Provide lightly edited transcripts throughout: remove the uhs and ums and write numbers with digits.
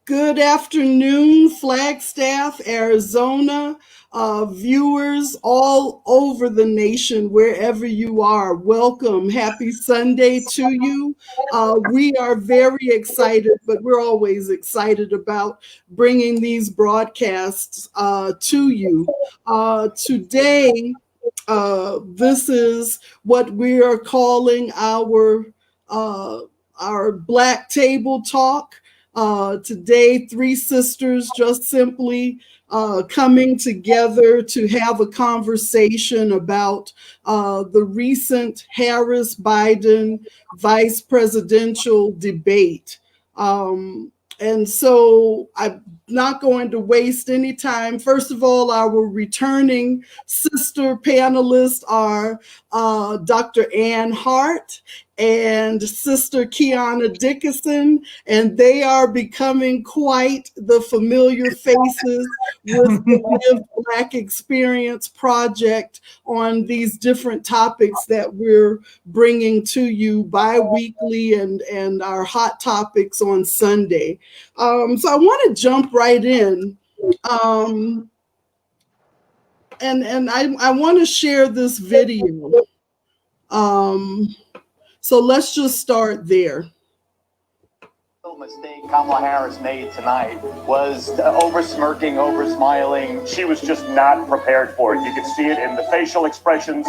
Good afternoon, Flagstaff, Arizona, viewers all over the nation, wherever you are. Welcome. Happy Sunday to you. We are very excited, but we're always excited about bringing these broadcasts to you. Today, this is what we are calling our Black Table Talk. Today, three sisters just simply coming together to have a conversation about the recent Harris-Biden vice presidential debate. And so I'm not going to waste any time. First of all, our returning sister panelists are Dr. Ann Hart and Sister Quiana Dickenson, and they are becoming quite the familiar faces with the Live Black Experience project on these different topics that we're bringing to you bi-weekly and our hot topics on Sunday. So I want to jump right in. And I want to share this video. So let's just start there. The mistake Kamala Harris made tonight was over-smirking, over-smiling. She was just not prepared for it. You could see it in the facial expressions,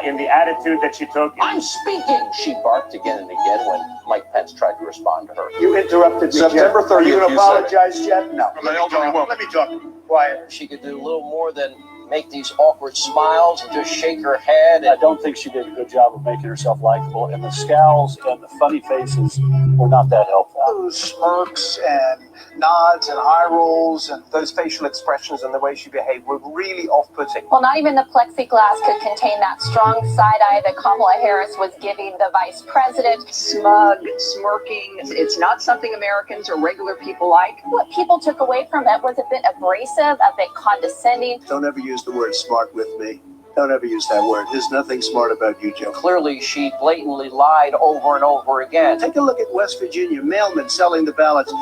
in the attitude that she took. I'm speaking! She barked again and again when Mike Pence tried to respond to her. You interrupted me, September 30th, Are you going to you said it. apologize yet? No. Let me talk. Quiet. She could do little more than make these awkward smiles and just shake her head. I don't think she did a good job of making herself likable, and the scowls and the funny faces were not that helpful. Those smirks and nods and eye rolls and those facial expressions and the way she behaved were really off-putting. Well, not even the plexiglass could contain that strong side eye that Kamala Harris was giving the vice president. Smug, smirking. It's not something Americans or regular people like. What people took away from it was a bit abrasive, a bit condescending. Don't ever use the word smart with me. Don't ever use that word. There's nothing smart about you, Joe. Clearly, she blatantly lied over and over again. Take a look at West Virginia, mailmen selling the ballots.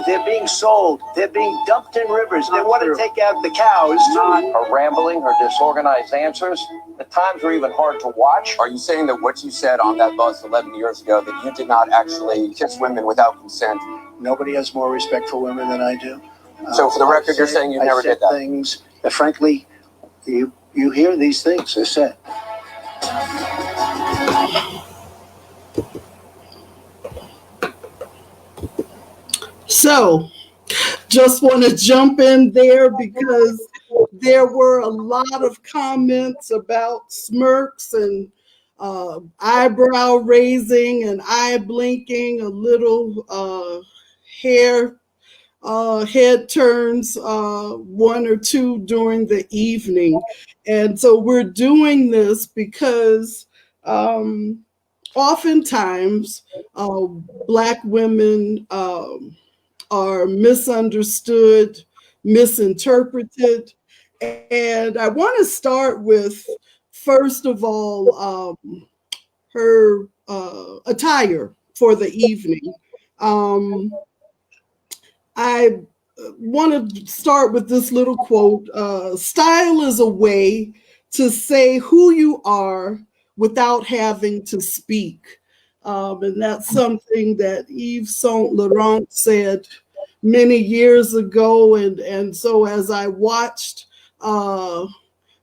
They're being sold. They're being dumped in rivers. They want to take out the cows. Her rambling, her disorganized answers, at times were even hard to watch. Are you saying that what you said on that bus 11 years ago, that you did not actually kiss women without consent? Nobody has more respect for women than I do. So for the record, you're saying you never did that? Things that, frankly, you hear these things are said. So just want to jump in there because there were a lot of comments about smirks and eyebrow raising and eye blinking, a little head turns, one or two during the evening. And so we're doing this because oftentimes Black women are misunderstood, misinterpreted. And I want to start with, first of all, her attire for the evening. I want to start with this little quote. Style is a way to say who you are without having to speak. And that's something that Yves Saint Laurent said many years ago. And so as I watched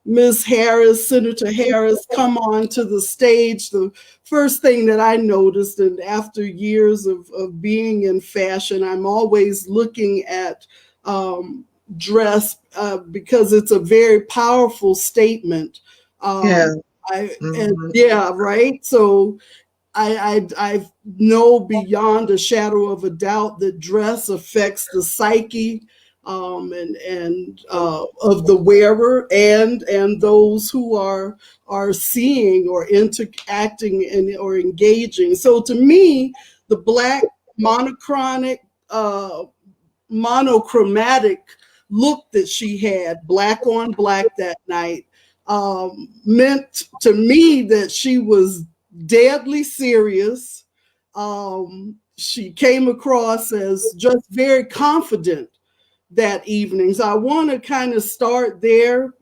Ms. Harris, Senator Harris, come onto the stage, the first thing that I noticed, and after years of being in fashion, I'm always looking at dress because it's a very powerful statement. And yeah, right. So I know beyond a shadow of a doubt that dress affects the psyche of the wearer and those who are seeing or interacting or engaging. So to me, the Black monochromatic look that she had, black on black that night, meant to me that she was deadly serious. She came across as just very confident that evening. So I want to kind of start there,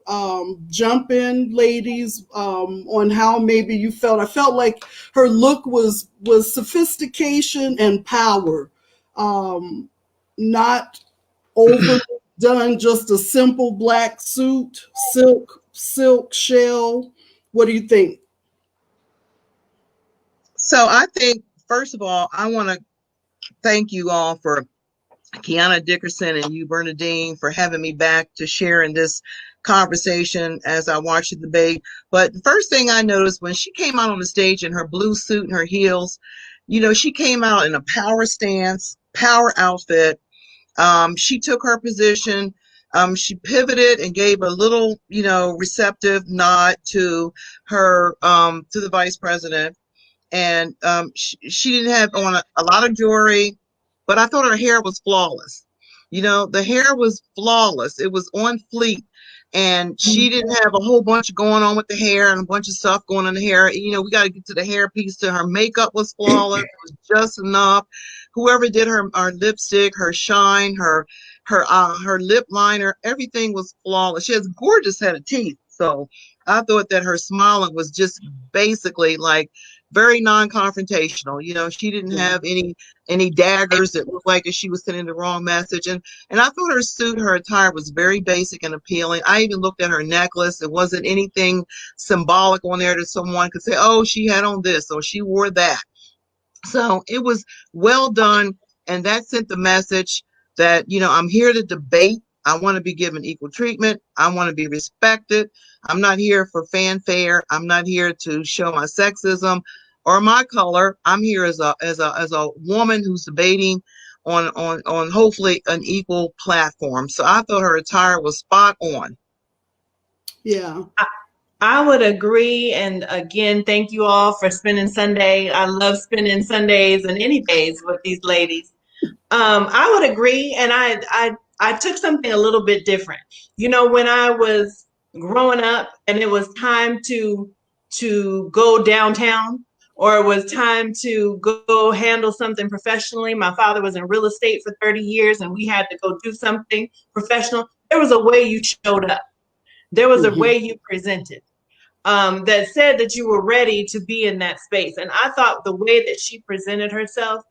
jump in, ladies, on how maybe you felt. I felt like her look was sophistication and power, not overly done, just a simple black suit, silk shell. What do you think? So I think, first of all, I want to thank you all for Quiana Dickenson and you, Bernadine, for having me back to share in this conversation as I watched the debate. But the first thing I noticed when she came out on the stage in her blue suit and her heels, you know, she came out in a power stance, power outfit. She took her position. She pivoted and gave a little, you know, receptive nod to her, to the vice president. And she didn't have on a lot of jewelry, but I thought her hair was flawless. You know, the hair was flawless. It was on fleek. And she didn't have a whole bunch going on with the hair and a bunch of stuff going on the hair. You know, we got to get to the hair piece too. Her makeup was flawless. It was just enough. Whoever did her lipstick, her shine, her lip liner, everything was flawless. She has gorgeous head of teeth. So I thought that her smiling was just basically like very non-confrontational. You know, she didn't have any daggers that looked like she was sending the wrong message. And I thought her suit, her attire was very basic and appealing. I even looked at her necklace. It wasn't anything symbolic on there that someone could say, oh, she had on this or she wore that. So it was well done. And that sent the message that, you know, I'm here to debate. I want to be given equal treatment. I want to be respected. I'm not here for fanfare. I'm not here to show my sexism or my color. I'm here as a woman who's debating on hopefully an equal platform. So I thought her attire was spot on. Yeah. I would agree. And again, thank you all for spending Sunday. I love spending Sundays and any days with these ladies. I would agree. And I took something a little bit different. You know, when I was growing up and it was time to go downtown, or it was time to go handle something professionally. My father was in real estate for 30 years and we had to go do something professional. There was a way you showed up. There was a way you presented that said that you were ready to be in that space. And I thought the way that she presented herself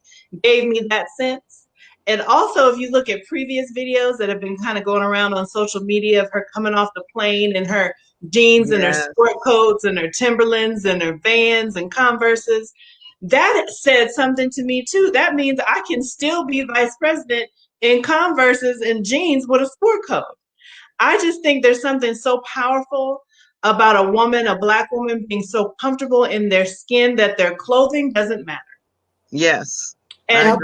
gave me that sense. And also, if you look at previous videos that have been kind of going around on social media of her coming off the plane in her jeans and her sport coats and her Timberlands and her Vans and Converses, that said something to me too. That means I can still be vice president in Converses and jeans with a sport coat. I just think there's something so powerful about a woman, a Black woman, being so comfortable in their skin that their clothing doesn't matter. Yes. And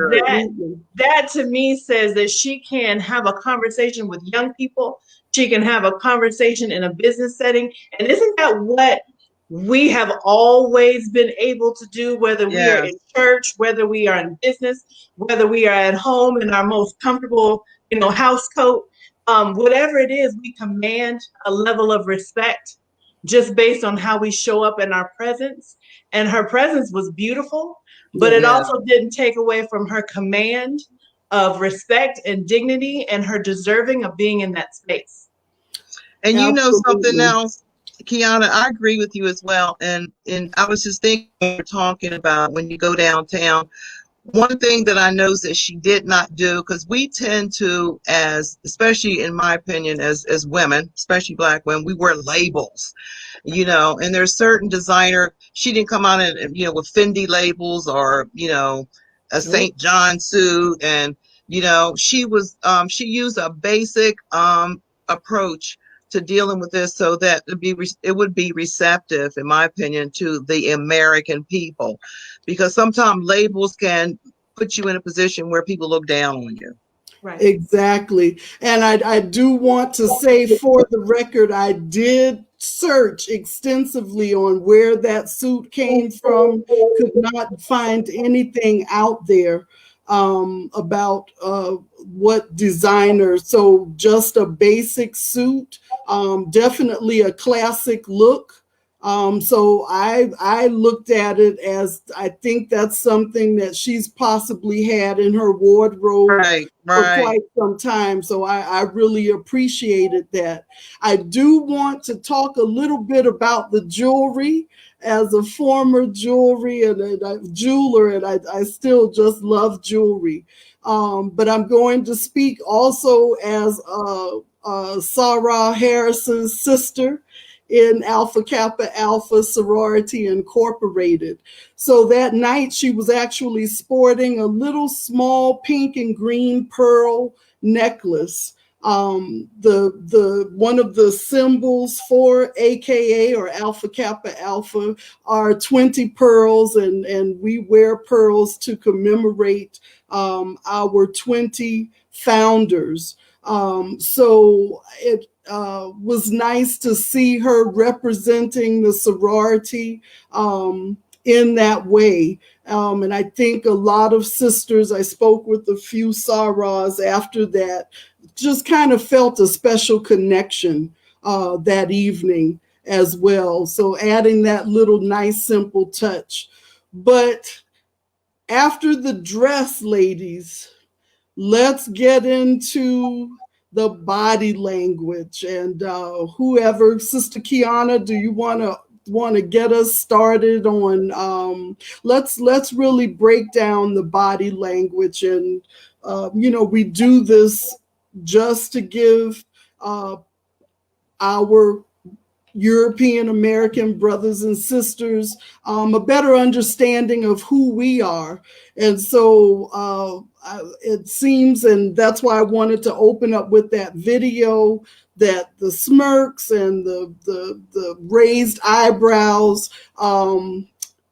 that to me says that she can have a conversation with young people. She can have a conversation in a business setting. And isn't that what we have always been able to do, whether we are in church, whether we are in business, whether we are at home in our most comfortable, you know, house coat, whatever it is, we command a level of respect just based on how we show up in our presence. And her presence was beautiful. But it also didn't take away from her command of respect and dignity and her deserving of being in that space. And you know something else, Quiana, I agree with you as well. And I was just thinking, we're talking about when you go downtown, one thing that I know that she did not do, because we tend to, especially in my opinion, as women, especially Black women, we wear labels, you know, and there's certain designer, she didn't come out in, you know, with Fendi labels or, you know, a St. John suit. And, you know, she used a basic approach to dealing with this so that it would be receptive, in my opinion, to the American people, because sometimes labels can put you in a position where people look down on you. Right. Exactly. And I do want to say, for the record, I did search extensively on where that suit came from, could not find anything out there. about what designer. So just a basic suit, definitely a classic look. So I looked at it as, I think that's something that she's possibly had in her wardrobe for quite some time. So I really appreciated that. I do want to talk a little bit about the jewelry. As a former jewelry and jeweler, and I still just love jewelry. But I'm going to speak also as Sarah Harrison's sister in Alpha Kappa Alpha Sorority Incorporated. So that night she was actually sporting a little small pink and green pearl necklace. The one of the symbols for AKA or Alpha Kappa Alpha are 20 pearls, and we wear pearls to commemorate our 20 founders. So it was nice to see her representing the sorority in that way. And I think a lot of sisters, I spoke with a few Saras after that, just kind of felt a special connection that evening as well. So adding that little nice, simple touch. But after the dress, ladies, let's get into the body language. And whoever, Sister Quiana, do you want to get us started on? Let's really break down the body language, and we do this just to give our European American brothers and sisters a better understanding of who we are. And so it seems, and that's why I wanted to open up with that video, that the smirks and the raised eyebrows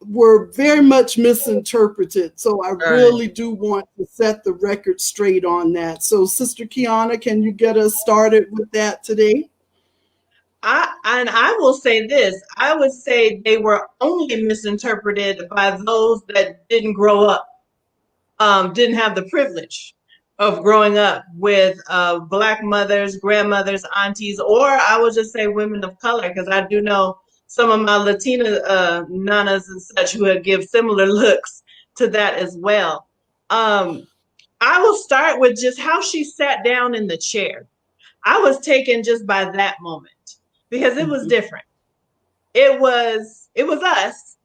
were very much misinterpreted. So I really do want to set the record straight on that. So Sister Quiana, can you get us started with that today? I will say this. I would say they were only misinterpreted by those that didn't grow up, didn't have the privilege of growing up with Black mothers, grandmothers, aunties, or I would just say women of color, because I do know some of my Latina nanas and such who would give similar looks to that as well. I will start with just how she sat down in the chair. I was taken just by that moment because it was different. It was us.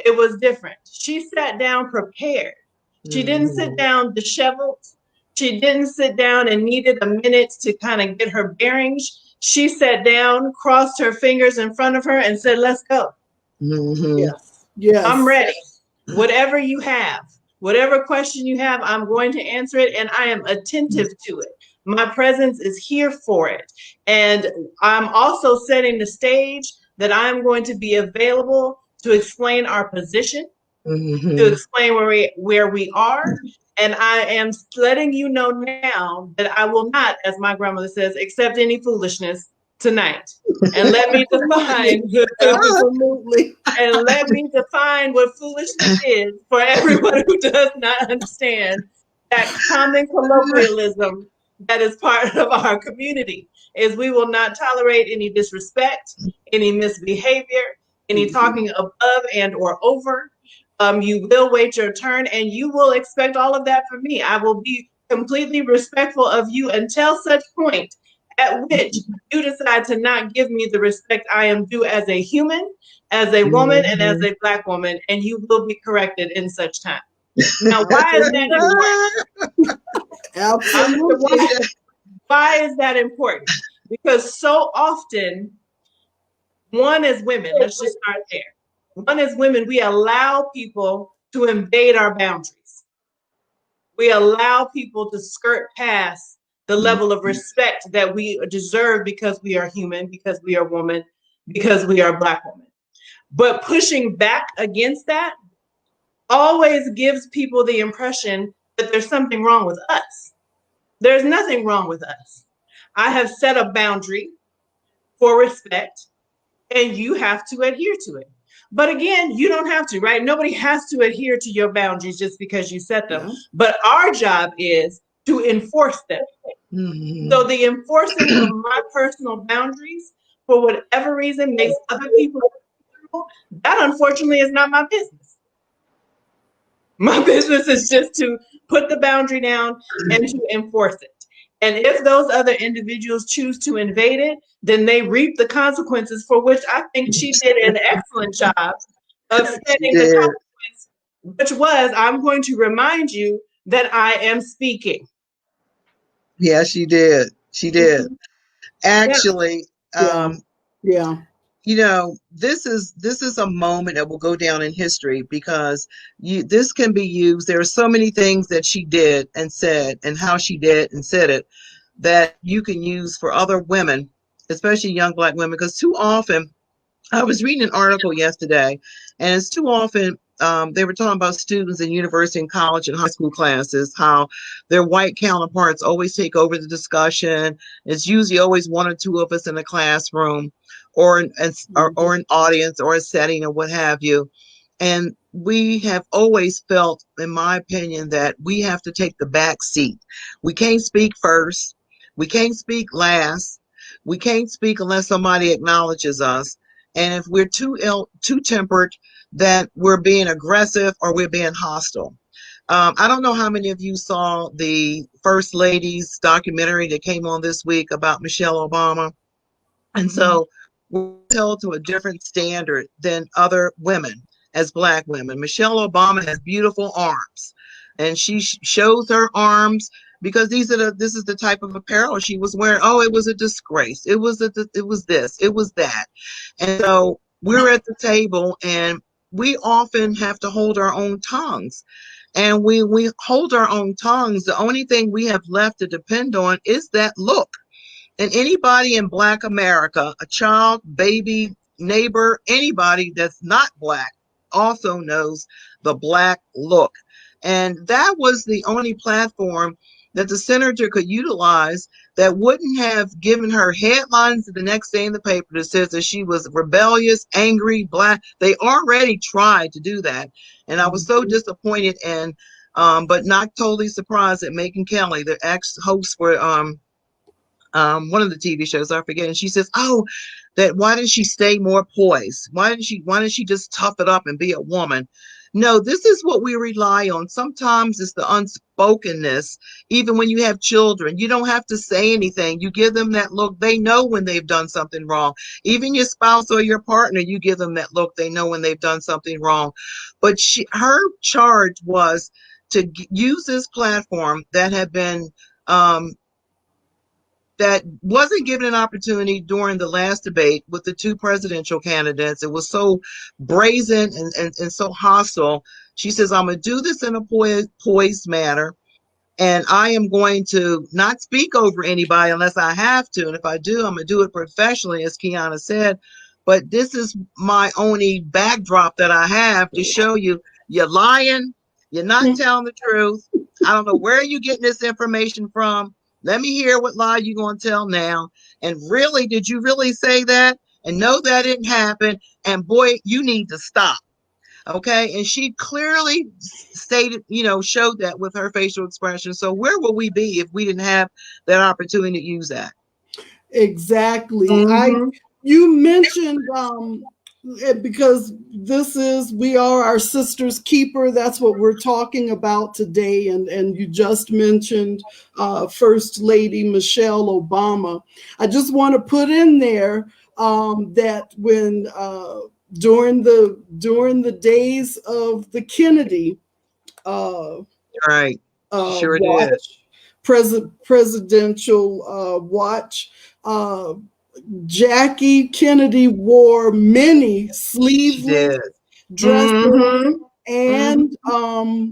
It was different. She sat down prepared. She didn't sit down disheveled. She didn't sit down and needed a minute to kind of get her bearings. She sat down, crossed her fingers in front of her, and said, "Let's go." Yes. I'm ready. Whatever you have, whatever question you have, I'm going to answer it, and I am attentive to it. My presence is here for it. And I'm also setting the stage that I'm going to be available to explain our position, to explain where we are. And I am letting you know now that I will not, as my grandmother says, accept any foolishness tonight. And let me define what foolishness is for everyone who does not understand that common colloquialism that is part of our community. Is we will not tolerate any disrespect, any misbehavior, any talking above and or over. You will wait your turn, and you will expect all of that from me. I will be completely respectful of you until such point at which you decide to not give me the respect I am due as a human, as a woman, and as a Black woman, and you will be corrected in such time. Now, why is that important? Absolutely. Why is that important? Because so often, one, as women, let's just start there. One, as women, we allow people to invade our boundaries. We allow people to skirt past the level of respect that we deserve because we are human, because we are women, because we are Black women. But pushing back against that always gives people the impression that there's something wrong with us. There's nothing wrong with us. I have set a boundary for respect, and you have to adhere to it. But again, you don't have to, right? Nobody has to adhere to your boundaries just because you set them. Yeah. But our job is to enforce them. So the enforcing of my personal boundaries, for whatever reason, makes other people uncomfortable, that unfortunately is not my business. My business is just to put the boundary down and to enforce it. And if those other individuals choose to invade it, then they reap the consequences, for which I think she did an excellent job of setting the consequence, which was, I'm going to remind you that I am speaking. Yeah, she did. She did. Actually, yeah. You know, this is a moment that will go down in history because this can be used. There are so many things that she did and said, and how she did and said it, that you can use for other women, especially young Black women, because too often, I was reading an article yesterday, and it's too often they were talking about students in university and college and high school classes, how their white counterparts always take over the discussion. It's usually always one or two of us in a classroom or an audience or a setting or what have you. And we have always felt, in my opinion, that we have to take the back seat. We can't speak first. We can't speak last. We can't speak unless somebody acknowledges us. And if we're too tempered, that we're being aggressive or we're being hostile. I don't know how many of you saw the First Lady's documentary that came on this week about Michelle Obama. And so we're held to a different standard than other women as Black women. Michelle Obama has beautiful arms, and she shows her arms because this is the type of apparel she was wearing. Oh, it was a disgrace. It was this. It was that. And so we're at the table, and we often have to hold our own tongues. And we hold our own tongues. The only thing we have left to depend on is that look. And anybody in Black America, a child, baby, neighbor, anybody that's not Black also knows the Black look. And that was the only platform that the senator could utilize that wouldn't have given her headlines the next day in the paper that says that she was rebellious, angry, Black. They already tried to do that. And I was so disappointed and but not totally surprised that Megyn Kelly, the ex-host for one of the TV shows, I forget, and she says, "Oh, that why didn't she stay more poised? Why didn't she just tough it up and be a woman?" No, this is what we rely on. Sometimes it's the unspokenness. Even when you have children, you don't have to say anything. You give them that look. They know when they've done something wrong. Even your spouse or your partner, you give them that look. They know when they've done something wrong. But her charge was to use this platform that had been that wasn't given an opportunity during the last debate with the two presidential candidates. It was so brazen and so hostile. She says, I'm going to do this in a poised manner, and I am going to not speak over anybody unless I have to. And if I do, I'm going to do it professionally, as Quiana said. But this is my only backdrop that I have to show you you're lying. You're not telling the truth. I don't know where you're getting this information from. Let me hear what lie you're going to tell now. And really, did you really say that? And no, that didn't happen. And boy, you need to stop. Okay. And she clearly stated, showed that with her facial expression. So where will we be if we didn't have that opportunity to use that? Exactly. You mentioned because we are our sister's keeper. That's what we're talking about today. And you just mentioned First Lady Michelle Obama. I just want to put in there that when during the days of the Kennedy right, sure watch, did. Presidential watch, Jackie Kennedy wore many sleeveless dresses and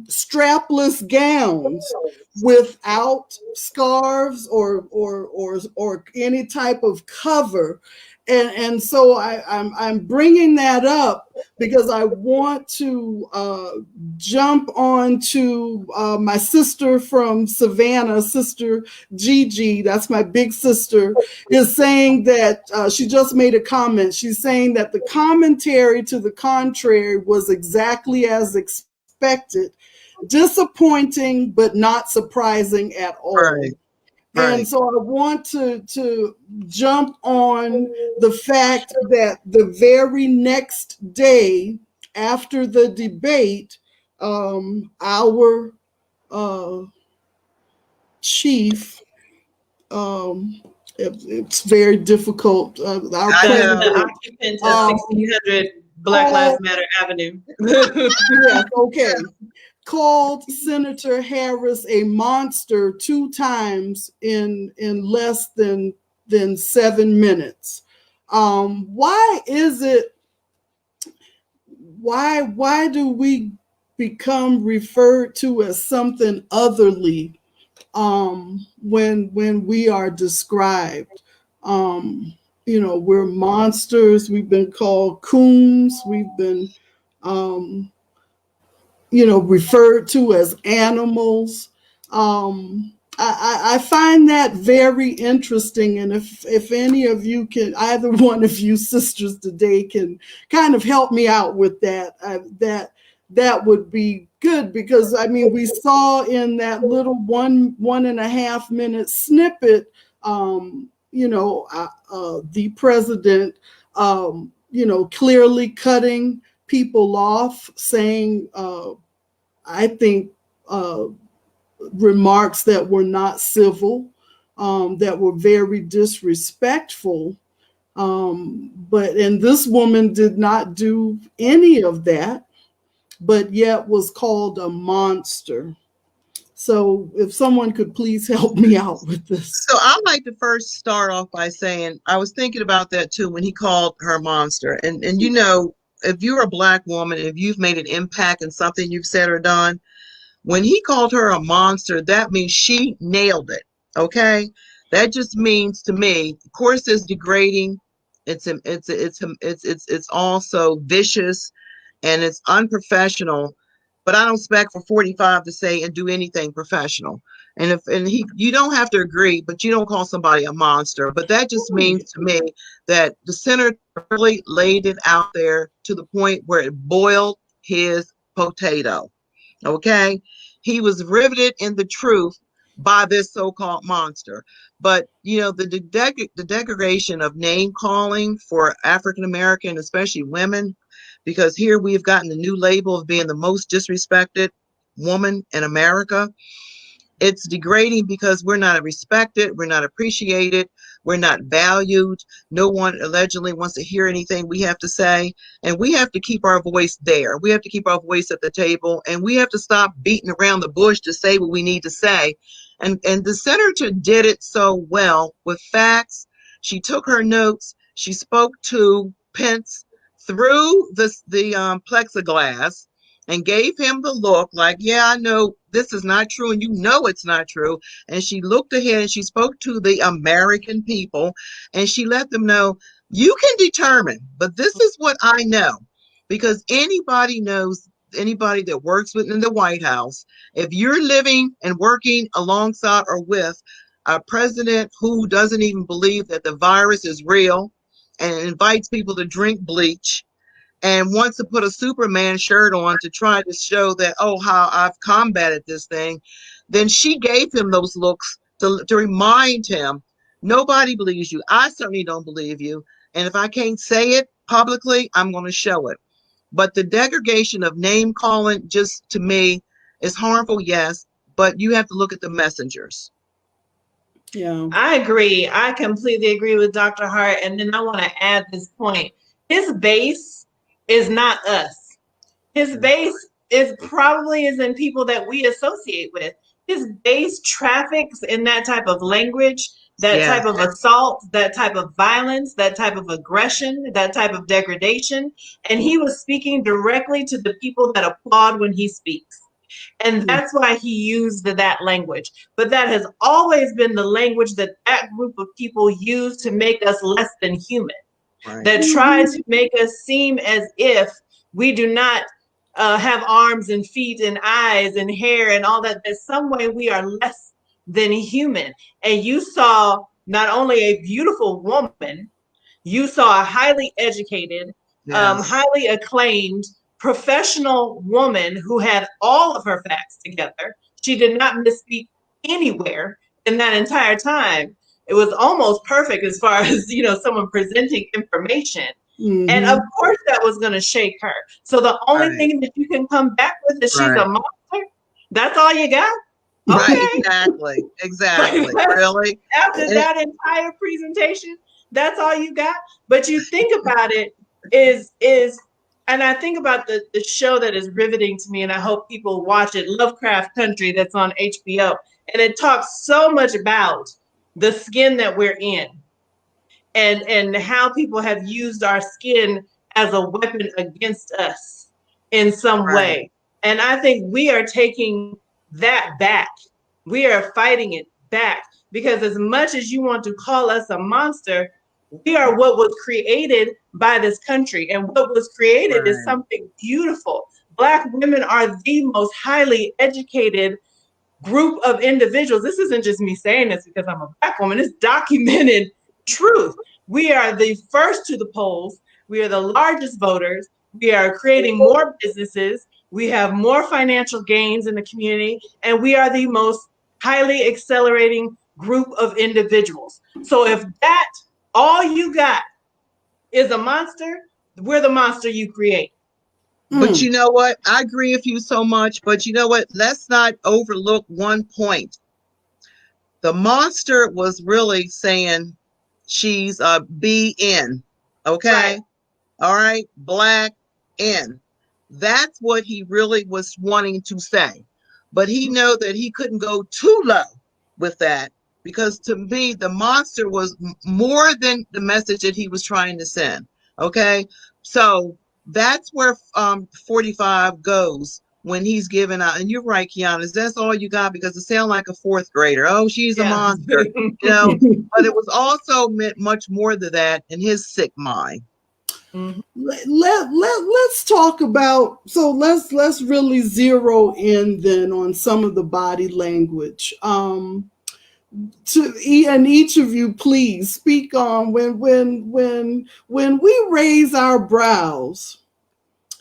strapless gowns without scarves or any type of cover. And so I'm bringing that up because I want to jump on to my sister from Savannah, Sister Geechee, that's my big sister, is saying that she just made a comment. She's saying that the commentary to the contrary was exactly as expected, disappointing, but not surprising at all. Right. And so I want to jump on the fact that the very next day after the debate, our chief, it's very difficult. Our president, the occupant of 1600 Black Lives Matter Avenue. Yes, okay. Called Senator Harris a monster 2 times in less than 7 minutes. Why is it? Why do we become referred to as something otherly when we are described? We're monsters. We've been called coons. We've been referred to as animals. I find that very interesting. And if any of you can, either one of you sisters today can kind of help me out with that, that would be good, because I mean, we saw in that little 1.5 minute snippet, the president, clearly cutting people off, saying, I think, remarks that were not civil, that were very disrespectful. And this woman did not do any of that, but yet was called a monster. So if someone could please help me out with this. So I'd like to first start off by saying, I was thinking about that too when he called her a monster. And if you're a Black woman, if you've made an impact in something you've said or done, when he called her a monster, that means she nailed it. Okay, that just means to me, of course, it's degrading. It's also vicious, and it's unprofessional. But I don't expect for 45 to say and do anything professional. And you don't have to agree, but you don't call somebody a monster. But that just means to me that the senator really laid it out there to the point where it boiled his potato. Okay, he was riveted in the truth by this so-called monster. But the degradation of name calling for African American, especially women, because here we've gotten the new label of being the most disrespected woman in America. It's degrading because we're not respected, we're not appreciated, we're not valued. No one allegedly wants to hear anything we have to say, and we have to keep our voice there. We have to keep our voice at the table, and we have to stop beating around the bush to say what we need to say. And the senator did it so well with facts. She took her notes. She spoke to Pence through the plexiglass and gave him the look like, yeah, I know this is not true, and it's not true. And she looked ahead and she spoke to the American people, and she let them know, you can determine, but this is what I know, because anybody knows, anybody that works within the White House, if you're living and working alongside or with a president who doesn't even believe that the virus is real and invites people to drink bleach and wants to put a Superman shirt on to try to show that, how I've combated this thing, then she gave him those looks to remind him, nobody believes you. I certainly don't believe you. And if I can't say it publicly, I'm going to show it. But the degradation of name calling, just to me, is harmful, yes, but you have to look at the messengers. Yeah, I agree. I completely agree with Dr. Hart. And then I want to add this point. His base is not us. His base is in people that we associate with. His base traffics in that type of language, that type of assault, that type of violence, that type of aggression, that type of degradation. And he was speaking directly to the people that applaud when he speaks. And that's why he used that language. But that has always been the language that group of people use to make us less than human. that try to make us seem as if we do not have arms and feet and eyes and hair and all that. There's some way we are less than human. And you saw not only a beautiful woman, you saw a highly educated, highly acclaimed, professional woman who had all of her facts together. She did not misspeak anywhere in that entire time. It was almost perfect as far as, someone presenting information. And of course that was going to shake her. So the only thing that you can come back with is she's a monster. That's all you got? Okay. Right, exactly. Really? After that entire presentation, that's all you got? But you think about it is, and I think about the show that is riveting to me, and I hope people watch it, Lovecraft Country, that's on HBO. And it talks so much about the skin that we're in and how people have used our skin as a weapon against us in some way. And I think we are taking that back. We are fighting it back, because as much as you want to call us a monster, we are what was created by this country, and what was created is something beautiful. Black women are the most highly educated group of individuals. This isn't just me saying this because I'm a Black woman. It's documented truth. We are the first to the polls. We are the largest voters. We are creating more businesses. We have more financial gains in the community, and we are the most highly accelerating group of individuals. So if that all you got is a monster, we're the monster you create. But you know what? I agree with you so much. But you know what? Let's not overlook one point. The monster was really saying she's a BN. Okay? All right? Black N. That's what he really was wanting to say. But he knew that he couldn't go too low with that, because to me, the monster was more than the message that he was trying to send. Okay? So that's where 45 goes when he's giving out. And you're right, Kiana, that's all you got, because it sounds like a fourth grader. Oh, she's a monster. But it was also meant much more than that in his sick mind. Let's talk about, so let's really zero in then on some of the body language. And each of you, please speak on when we raise our brows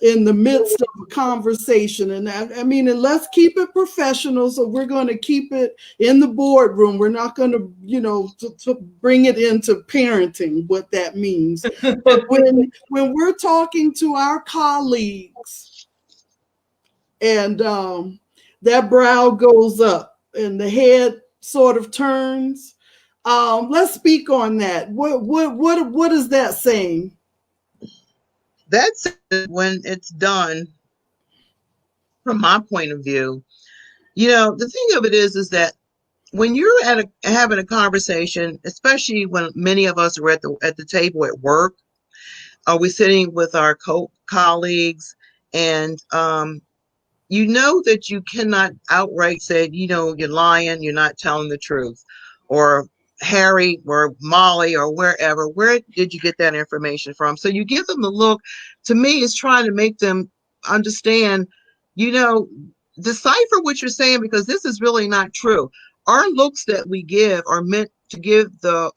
in the midst of a conversation. And I mean, and let's keep it professional. So we're going to keep it in the boardroom. We're not going to, to bring it into parenting, what that means. But when we're talking to our colleagues and that brow goes up and the head sort of turns, let's speak on that. What is that saying? That's when it's done, from my point of view. The thing of it is that when you're having a conversation, especially when many of us are at the table at work, are we sitting with our colleagues, and that you cannot outright say, you're lying, you're not telling the truth, or Harry or Molly or wherever, where did you get that information from? So you give them the look. To me, it's trying to make them understand, decipher what you're saying, because this is really not true. Our looks that we give are meant to give the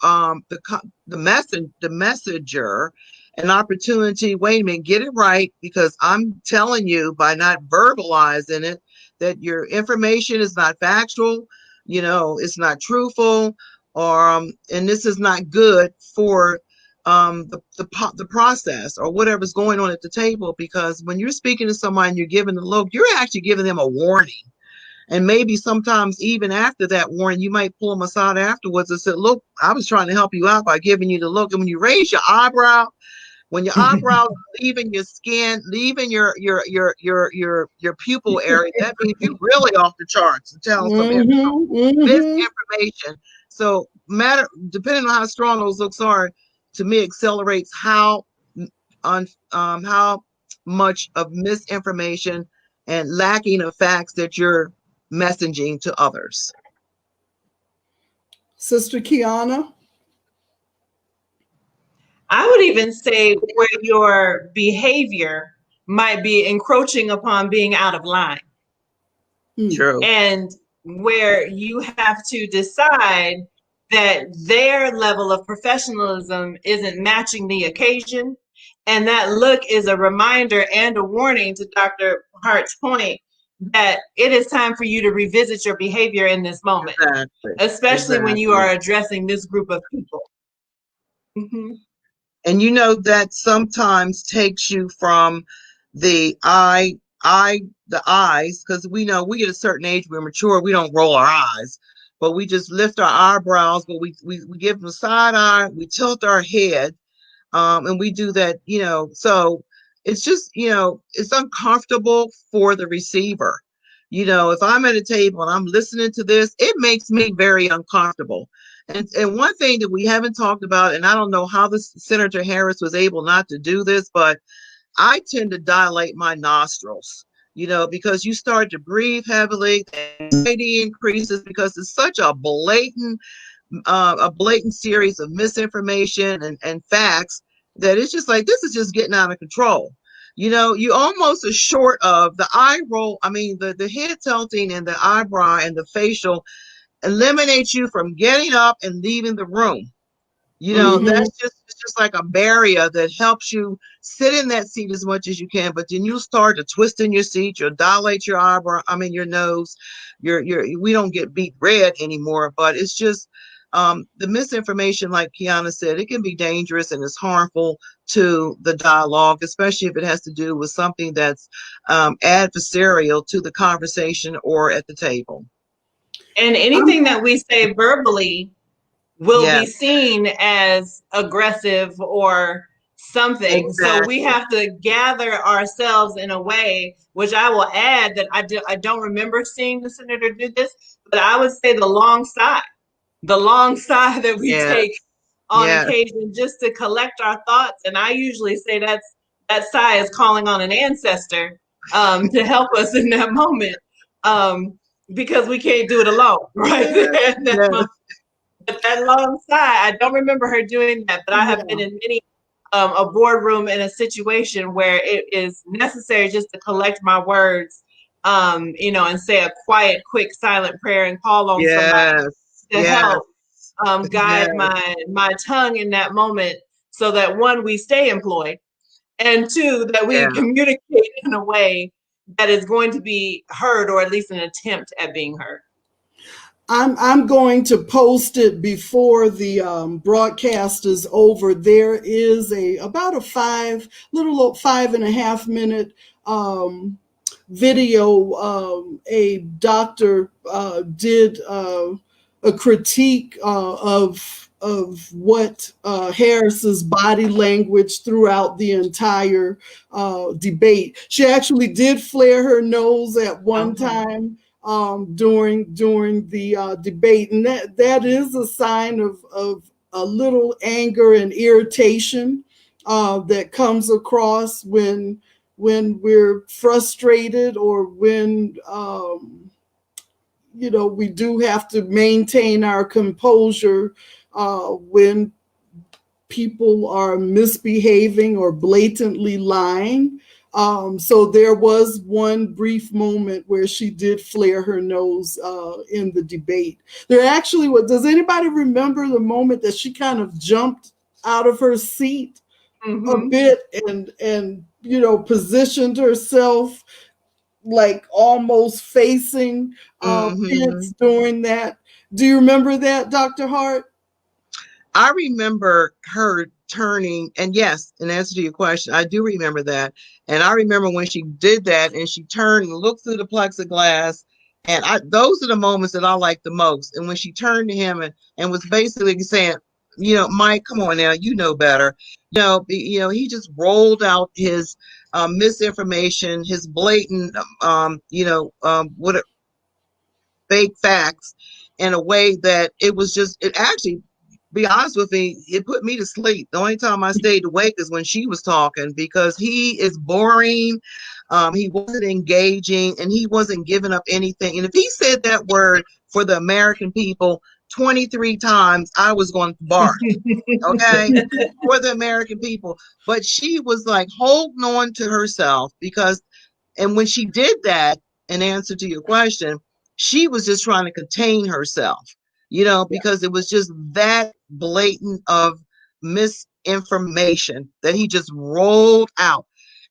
messenger an opportunity. Wait a minute, get it right, because I'm telling you by not verbalizing it that your information is not factual, it's not truthful, or and this is not good for the process or whatever's going on at the table. Because when you're speaking to someone, you're giving the look, you're actually giving them a warning. And maybe sometimes even after that warning, you might pull them aside afterwards and say, look, I was trying to help you out by giving you the look. And when you raise your eyebrow, when your eyebrows leaving your skin, leaving your pupil area, that means you're really off the charts and telling some misinformation. So depending on how strong those looks are, to me, accelerates how much of misinformation and lacking of facts that you're messaging to others. Sister Quiana? I would even say where your behavior might be encroaching upon being out of line. True. And where you have to decide that their level of professionalism isn't matching the occasion. And that look is a reminder and a warning, to Dr. Hart's point, that it is time for you to revisit your behavior in this moment, Exactly. especially when you are addressing this group of people. Mm-hmm. And you know that sometimes takes you from the eyes, because we know we at a certain age, we're mature, we don't roll our eyes, but we just lift our eyebrows, but we give them a side eye, we tilt our head, and we do that, so it's just, it's uncomfortable for the receiver. If I'm at a table and I'm listening to this, it makes me very uncomfortable. And one thing that we haven't talked about, and I don't know how Senator Harris was able not to do this, but I tend to dilate my nostrils, because you start to breathe heavily, anxiety increases because it's such a blatant series of misinformation and facts that it's just like, this is just getting out of control. You almost are short of the eye roll. I mean, the head tilting and the eyebrow and the facial eliminates you from getting up and leaving the room. That's just like a barrier that helps you sit in that seat as much as you can, but then you start to twist in your seat, you'll dilate your your nose, we don't get beat red anymore, but it's just the misinformation, like Quiana said, it can be dangerous and it's harmful to the dialogue, especially if it has to do with something that's adversarial to the conversation or at the table. And anything that we say verbally will be seen as aggressive or something. Exactly. So we have to gather ourselves in a way, which I will add that I don't remember seeing the senator do this, but I would say the long sigh that we take on occasion just to collect our thoughts. And I usually say that sigh is calling on an ancestor to help us in that moment, because we can't do it alone, right? But that long sigh, I don't remember her doing that, but I have been in many a boardroom in a situation where it is necessary just to collect my words, and say a quiet, quick, silent prayer and call on somebody to help guide my tongue in that moment, so that one, we stay employed, and two, that we communicate in a way that is going to be heard, or at least an attempt at being heard. I'm going to post it before the broadcast is over. There is about a 5.5 minute video. A doctor did a critique of what Harris's body language throughout the entire debate. She actually did flare her nose at one time during the debate, and that is a sign of a little anger and irritation that comes across when we're frustrated, or when we do have to maintain our composure when people are misbehaving or blatantly lying. So there was one brief moment where she did flare her nose in the debate. There actually was, does anybody remember the moment that she kind of jumped out of her seat a bit and positioned herself like almost facing Pence during that? Do you remember that, Dr. Hart? I remember her turning, and yes, in answer to your question, I do remember that. And I remember when she did that and she turned and looked through the plexiglass, and those are the moments that I like the most. And when she turned to him and was basically saying, Mike, come on now, you know better. He just rolled out his misinformation, his blatant, fake facts in a way that it actually, be honest with me, it put me to sleep. The only time I stayed awake is when she was talking, because he is boring. He wasn't engaging, and he wasn't giving up anything. And if he said that word for the American people, 23 times I was going to bark, okay, for the American people. But she was like holding on to herself because, and when she did that, in answer to your question, she was just trying to contain herself, you know, because it was just that blatant of misinformation that he just rolled out.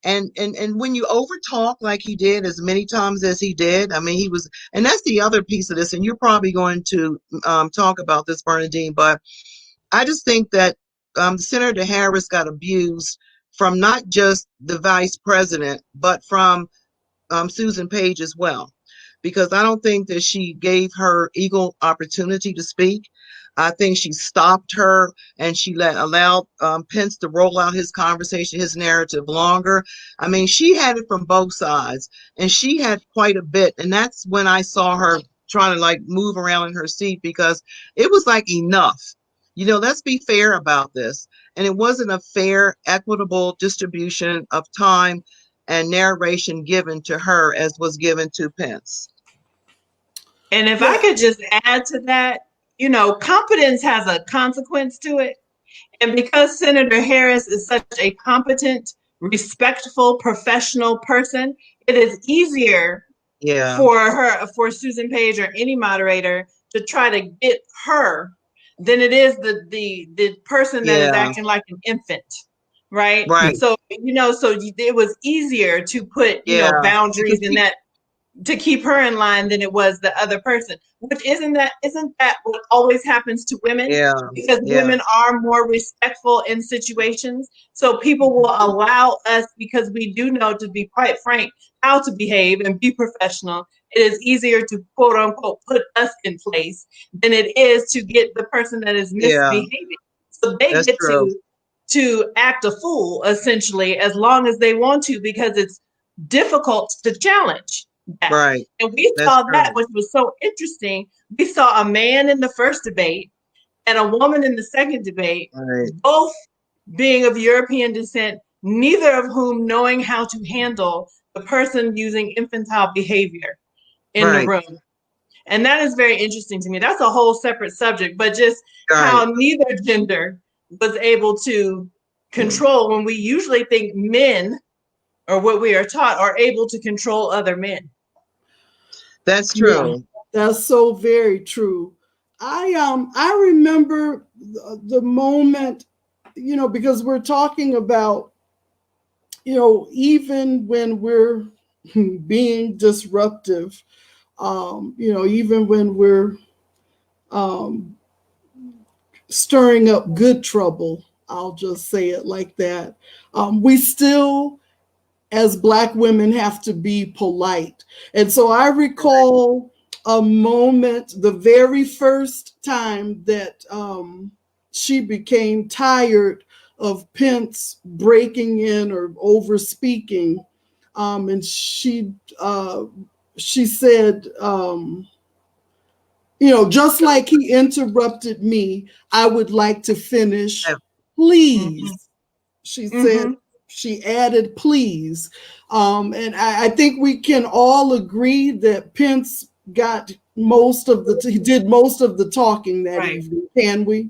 And when you overtalk like he did as many times as he did, I mean, he was, and that's the other piece of this, and you're probably going to talk about this, Bernadine, but I just think that Senator Harris got abused from not just the vice president, but from Susan Page as well, because I don't think that she gave her equal opportunity to speak. I think she stopped her and she allowed Pence to roll out his conversation, his narrative longer. I mean, she had it from both sides, and she had quite a bit. And that's when I saw her trying to like move around in her seat, because it was like enough. You know, let's be fair about this. And it wasn't a fair, equitable distribution of time and narration given to her as was given to Pence. And if I could just add to that, you know, competence has a consequence to it. And because Senator Harris is such a competent, respectful, professional person, it is easier for Susan Page or any moderator to try to get her than it is the person that is acting like an infant. Right. So, you know, so it was easier to put, you know, boundaries in that, to keep her in line than it was the other person, which isn't that what always happens to women? Because women are more respectful in situations. So people will allow us, because we do know, to be quite frank, how to behave and be professional. It is easier to quote unquote put us in place than it is to get the person that is misbehaving. So they get to act a fool essentially, as long as they want to, because it's difficult to challenge that. Right. And we saw that, which was so interesting. We saw a man in the first debate and a woman in the second debate, both being of European descent, neither of whom knowing how to handle the person using infantile behavior in the room. And that is very interesting to me. That's a whole separate subject, but just how neither gender was able to control, when we usually think men, or what we are taught, are able to control other men. That's true. Yeah, that's so very true. I remember the moment, you know, because we're talking about, you know, even when we're being disruptive, you know, even when we're stirring up good trouble, I'll just say it like that, we still, as Black women, have to be polite. And so I recall a moment, the very first time that she became tired of Pence breaking in or over speaking, and she said, you know, just like he interrupted me, I would like to finish, please. She said, she added, please. And I think we can all agree that Pence got he did most of the talking that evening. Can we?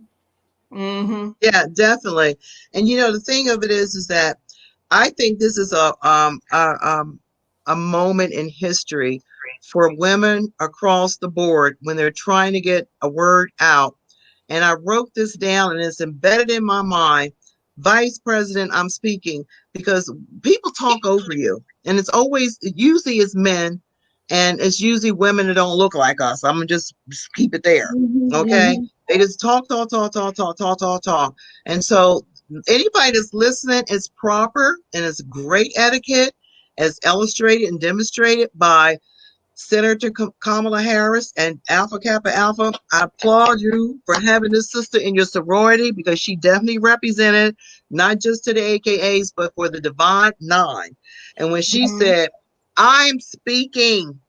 Yeah, definitely. And you know, the thing of it is that I think this is a moment in history for women across the board when they're trying to get a word out. And I wrote this down, and it's embedded in my mind. Vice President, I'm speaking, because people talk over you, and it usually is men, and it's usually women that don't look like us. I'm gonna just keep it there, okay? They just talk. And so anybody that's listening, is proper, and it's great etiquette, as illustrated and demonstrated by Senator Kamala Harris and Alpha Kappa Alpha. I applaud you for having this sister in your sorority, because she definitely represented not just to the AKAs, but for the Divine Nine. And when she said, I'm speaking,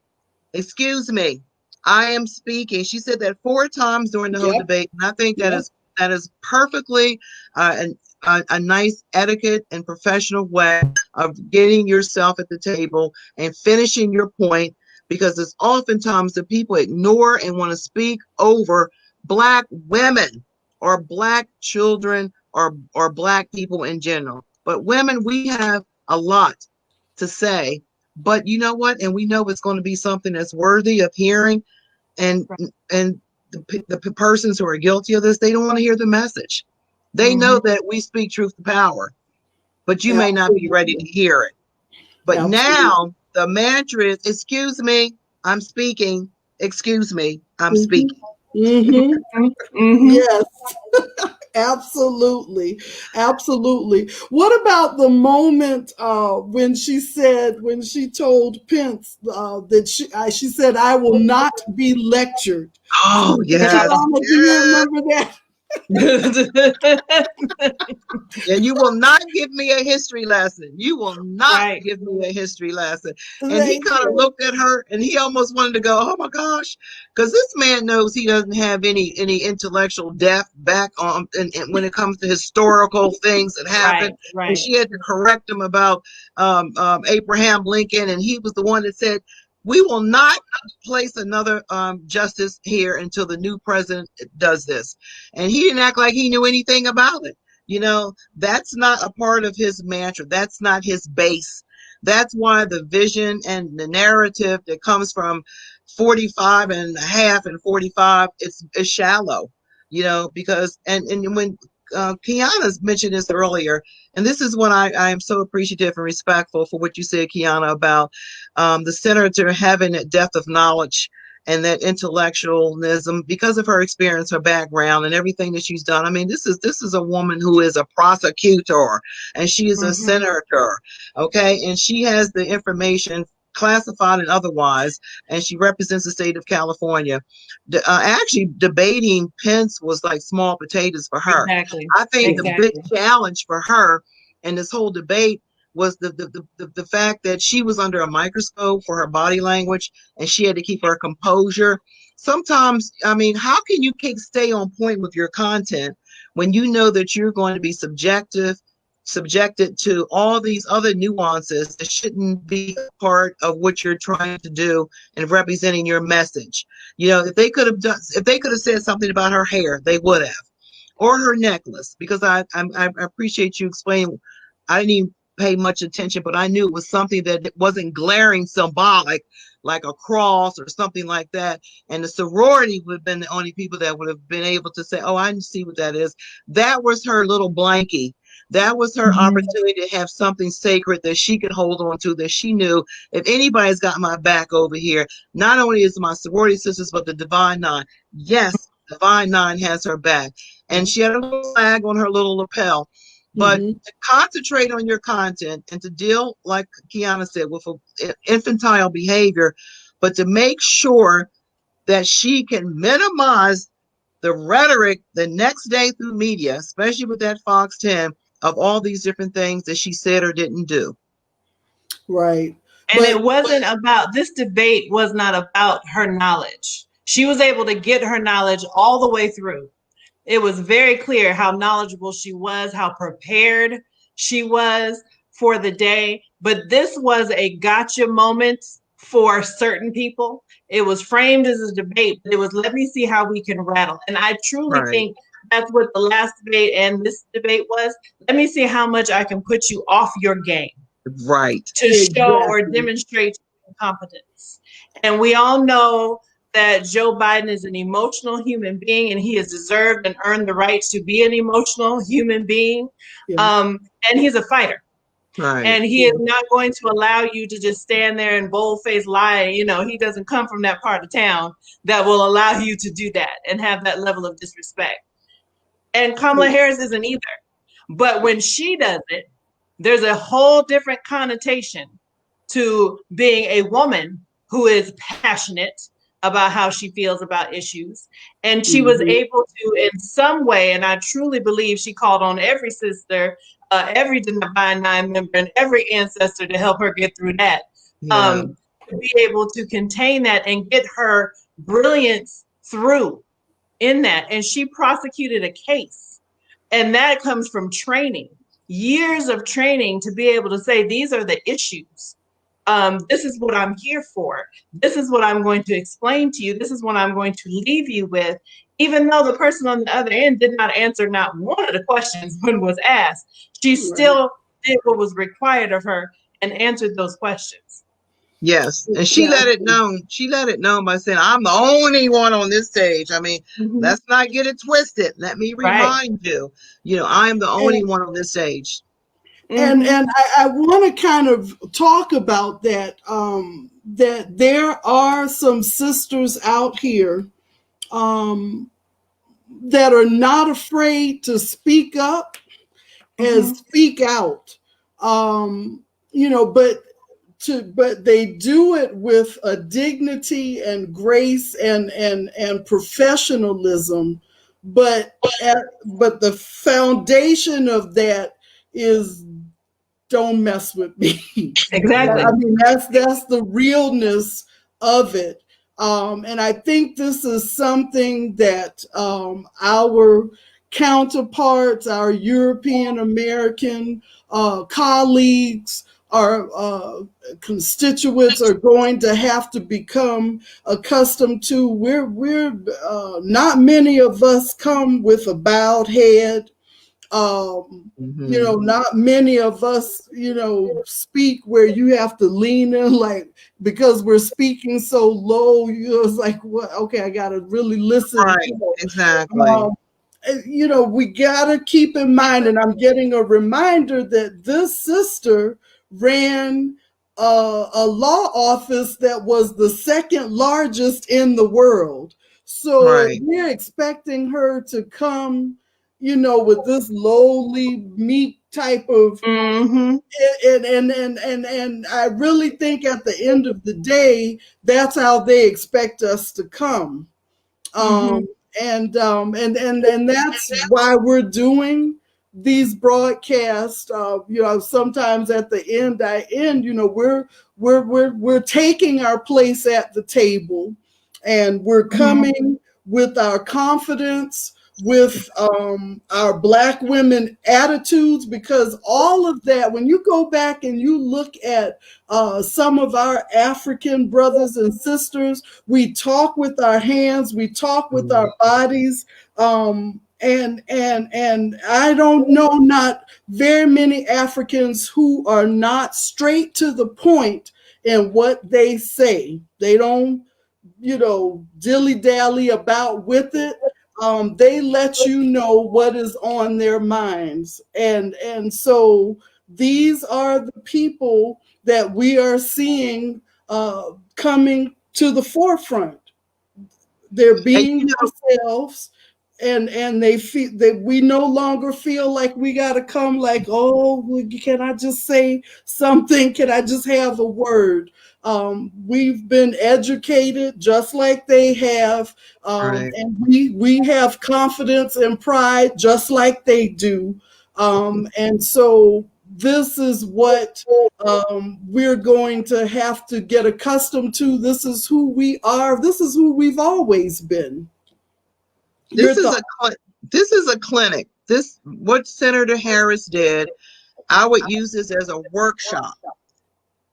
excuse me, I am speaking, she said that 4 times during the whole debate. And I think that is perfectly a nice etiquette and professional way of getting yourself at the table and finishing your point, because it's oftentimes the people ignore and want to speak over Black women or Black children or Black people in general. But women, we have a lot to say. But you know what? And we know it's going to be something that's worthy of hearing. And the persons who are guilty of this, they don't want to hear the message. They know that we speak truth to power, but you may not be ready to hear it. But now the mantra is, excuse me, I'm speaking. Excuse me, I'm speaking. Yes. Absolutely. Absolutely. What about the moment when she told Pence that she said, I will not be lectured? Oh, yes. Do you remember that? And you will not give me a history lesson. You will not give me a history lesson. And he kind of looked at her and he almost wanted to go, oh my gosh, because this man knows he doesn't have any intellectual depth back on and when it comes to historical things that happened. And she had to correct him about Abraham Lincoln, and he was the one that said, we will not place another justice here until the new president does this. And he didn't act like he knew anything about it. You know, that's not a part of his mantra. That's not his base. That's why the vision and the narrative that comes from 45 and a half and 45 is shallow, you know, because, and when Quiana's mentioned this earlier, and this is what I am so appreciative and respectful for what you said, Quiana, about the senator having that depth of knowledge and that intellectualism because of her experience, her background, and everything that she's done. I mean, this is a woman who is a prosecutor and she is a senator, okay? And she has the information, classified and otherwise, and she represents the state of California. Actually, debating Pence was like small potatoes for her. Exactly. I think the big challenge for her in this whole debate was the fact that she was under a microscope for her body language and she had to keep her composure. Sometimes, I mean, how can you stay on point with your content when you know that you're going to be subjected to all these other nuances that shouldn't be part of what you're trying to do and representing your message? You know, if they could have said something about her hair, they would have, or her necklace, because I appreciate you explaining. I didn't even pay much attention, but I knew it was something that wasn't glaring symbolic, like a cross or something like that. And the sorority would have been the only people that would have been able to say, oh, I see what that is. That was her little blankie. That was her opportunity to have something sacred that she could hold on to, that she knew if anybody's got my back over here, not only is my sorority sisters, but the Divine Nine. Yes, Divine Nine has her back. And she had a little flag on her little lapel. But to concentrate on your content and to deal, like Quiana said, with infantile behavior, but to make sure that she can minimize the rhetoric the next day through media, especially with that Fox 10, of all these different things that she said or didn't do. Right. And it wasn't about, this debate was not about her knowledge. She was able to get her knowledge all the way through. It was very clear how knowledgeable she was, how prepared she was for the day. But this was a gotcha moment for certain people. It was framed as a debate, but it was, let me see how we can rattle. And I truly think that's what the last debate and this debate was. Let me see how much I can put you off your game. Right. To show or demonstrate competence. And we all know that Joe Biden is an emotional human being and he has deserved and earned the right to be an emotional human being. And he's a fighter. Right. And he is not going to allow you to just stand there and bold-faced lie. You know, he doesn't come from that part of town that will allow you to do that and have that level of disrespect. And Kamala Harris isn't either. But when she does it, there's a whole different connotation to being a woman who is passionate about how she feels about issues. And she was able to, in some way, and I truly believe she called on every sister, every Divine Nine member, and every ancestor to help her get through that, to be able to contain that and get her brilliance through in that. And she prosecuted a case. And that comes from training. Years of training to be able to say, these are the issues. This is what I'm here for. This is what I'm going to explain to you. This is what I'm going to leave you with even though the person on the other end did not answer not one of the questions when was asked, she still did what was required of her and answered those questions. Yes, and she let it known. She let it known by saying, "I'm the only one on this stage." I mean, let's not get it twisted. Let me remind you, I'm the only one on this stage. And I want to kind of talk about that. That there are some sisters out here that are not afraid to speak up and speak out. But they do it with a dignity and grace and professionalism. But the foundation of that is, don't mess with me. Exactly. I mean, that's the realness of it. And I think this is something that our counterparts, our European American colleagues, our constituents are going to have to become accustomed to. We're not many of us come with a bowed head. Not many of us, speak where you have to lean in, like, because we're speaking so low, it's like, what? Okay, I got to really listen. Right, exactly. We got to keep in mind, and I'm getting a reminder that this sister ran a law office that was the second largest in the world. So we're expecting her to come, with this lowly, meek type of, and I really think at the end of the day, that's how they expect us to come. And that's why we're doing these broadcasts. Sometimes at the end, we're taking our place at the table, and we're coming with our confidence, with our Black women attitudes, because all of that, when you go back and you look at some of our African brothers and sisters, we talk with our hands, we talk with our bodies, and I don't know, not very many Africans who are not straight to the point in what they say. They don't, dilly-dally about with it. They let you know what is on their minds. And so these are the people that we are seeing coming to the forefront. They're being themselves, and they feel that we no longer feel like we got to come like, oh, can I just say something? Can I just have a word? We've been educated just like they have, and we have confidence and pride just like they do. And so this is what we're going to have to get accustomed to. This is who we are. This is who we've always been. This is a clinic. What Senator Harris did, I would use this as a workshop,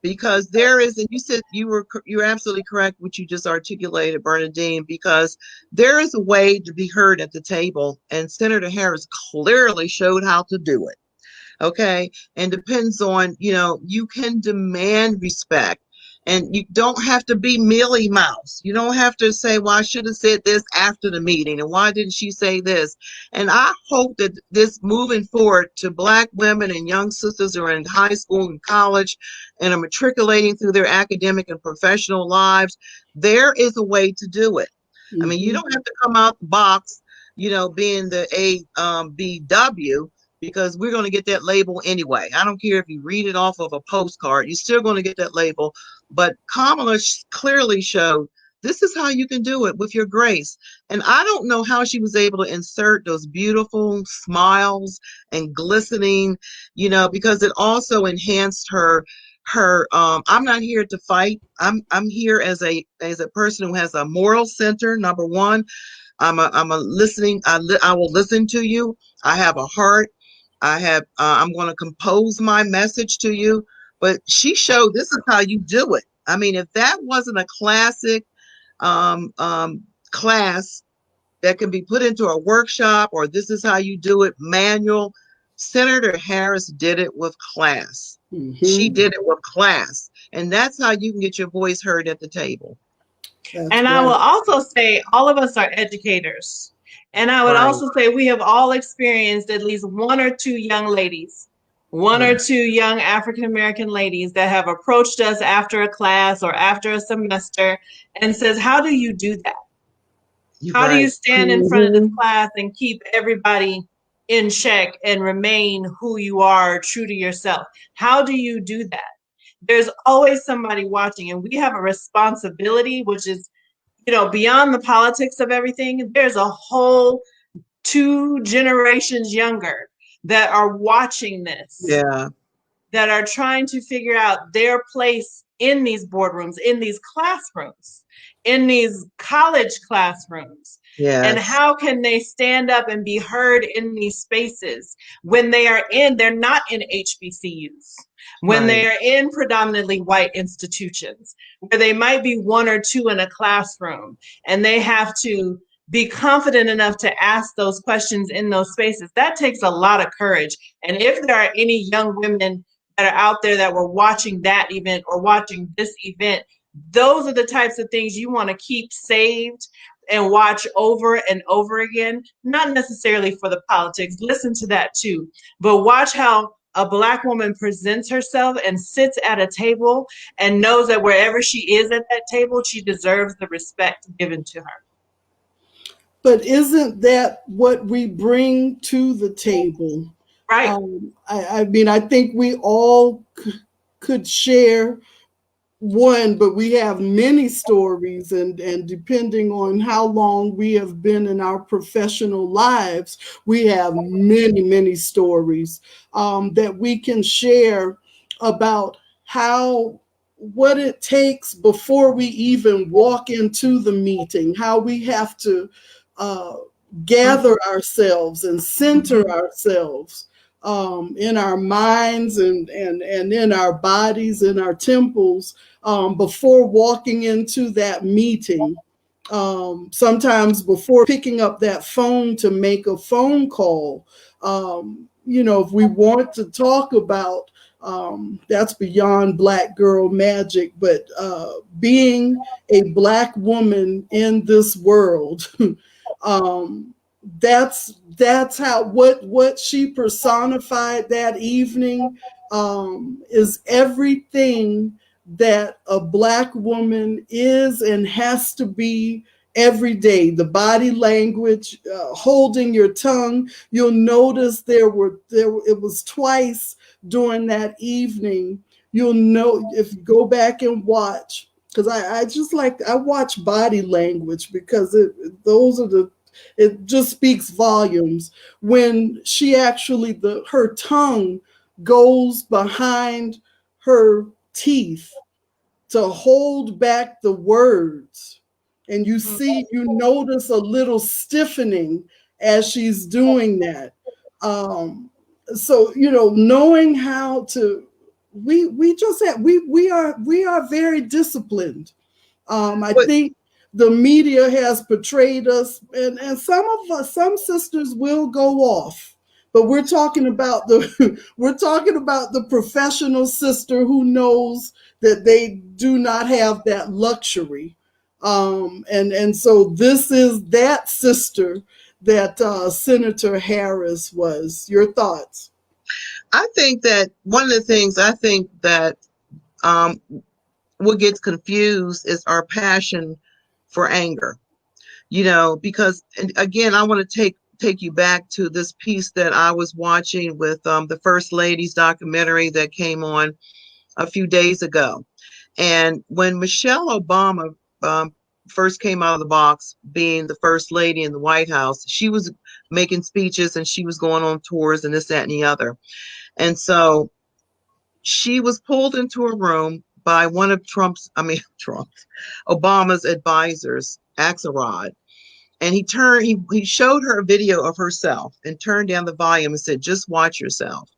because there is, and you said you're absolutely correct what you just articulated, Bernadine, because there is a way to be heard at the table, and Senator Harris clearly showed how to do it. Okay, and depends on, you can demand respect. And you don't have to be Millie Mouse. You don't have to say, well, I should have said this after the meeting, and why didn't she say this? And I hope that this moving forward to Black women and young sisters who are in high school and college and are matriculating through their academic and professional lives, there is a way to do it. I mean, you don't have to come out the box, being the ABW, because we're going to get that label anyway. I don't care if you read it off of a postcard, you're still going to get that label. But Kamala clearly showed this is how you can do it with your grace. And I don't know how she was able to insert those beautiful smiles and glistening, because it also enhanced her I'm not here to fight. I'm here as a person who has a moral center. Number one, I'm a listening. I will listen to you. I have a heart. I'm going to compose my message to you. But she showed this is how you do it. I mean, if that wasn't a classic class that can be put into a workshop, or this is how you do it manual. Senator Harris did it with class. She did it with class. And that's how you can get your voice heard at the table. And I will also say all of us are educators. And I would also say we have all experienced at least one or two young ladies, one or two young African American ladies that have approached us after a class or after a semester and says, how do you do that? How do you stand in front of this class and keep everybody in check and remain who you are, true to yourself? How do you do that? There's always somebody watching, and we have a responsibility, which is, you know, beyond the politics of everything. There's a whole 2 generations younger that are watching this. Yeah. That are trying to figure out their place in these boardrooms, in these classrooms, in these college classrooms. Yes. And how can they stand up and be heard in these spaces when they're not in HBCUs, when they are in predominantly white institutions, where they might be 1 or 2 in a classroom, and they have to be confident enough to ask those questions in those spaces. That takes a lot of courage. And if there are any young women that are out there that were watching that event or watching this event, those are the types of things you want to keep saved and watch over and over again, not necessarily for the politics, listen to that too, but watch how a Black woman presents herself and sits at a table and knows that wherever she is at that table, she deserves the respect given to her. But isn't that what we bring to the table? Right. I mean, I think we all could share one, but we have many stories, and depending on how long we have been in our professional lives, we have many stories that we can share about what it takes before we even walk into the meeting, how we have to gather ourselves and center ourselves in our minds and in our bodies, in our temples, before walking into that meeting. Sometimes before picking up that phone to make a phone call, you know, if we want to talk about, that's beyond Black girl magic, but being a Black woman in this world, that's how what she personified that evening is everything that a Black woman is and has to be every day. The body language, holding your tongue. You'll notice it was twice during that evening. You'll know if you go back and watch, because I watch body language because it just speaks volumes. When she actually, her tongue goes behind her teeth to hold back the words. And you notice a little stiffening as she's doing that. So, you know, knowing how to, we are very disciplined. I think the media has portrayed us, and some sisters will go off, but we're talking about the professional sister who knows that they do not have that luxury, and so this is that sister that Senator Harris was. Your thoughts? I think that one of the things that what gets confused is our passion for anger, you know, because, and again, I want to take you back to this piece that I was watching with the First Lady's documentary that came on a few days ago. And when Michelle Obama first came out of the box being the First Lady in the White House, she was making speeches and she was going on tours and this, that, and the other. And so she was pulled into a room by one of Obama's advisors, Axelrod. And he showed her a video of herself and turned down the volume and said, just watch yourself.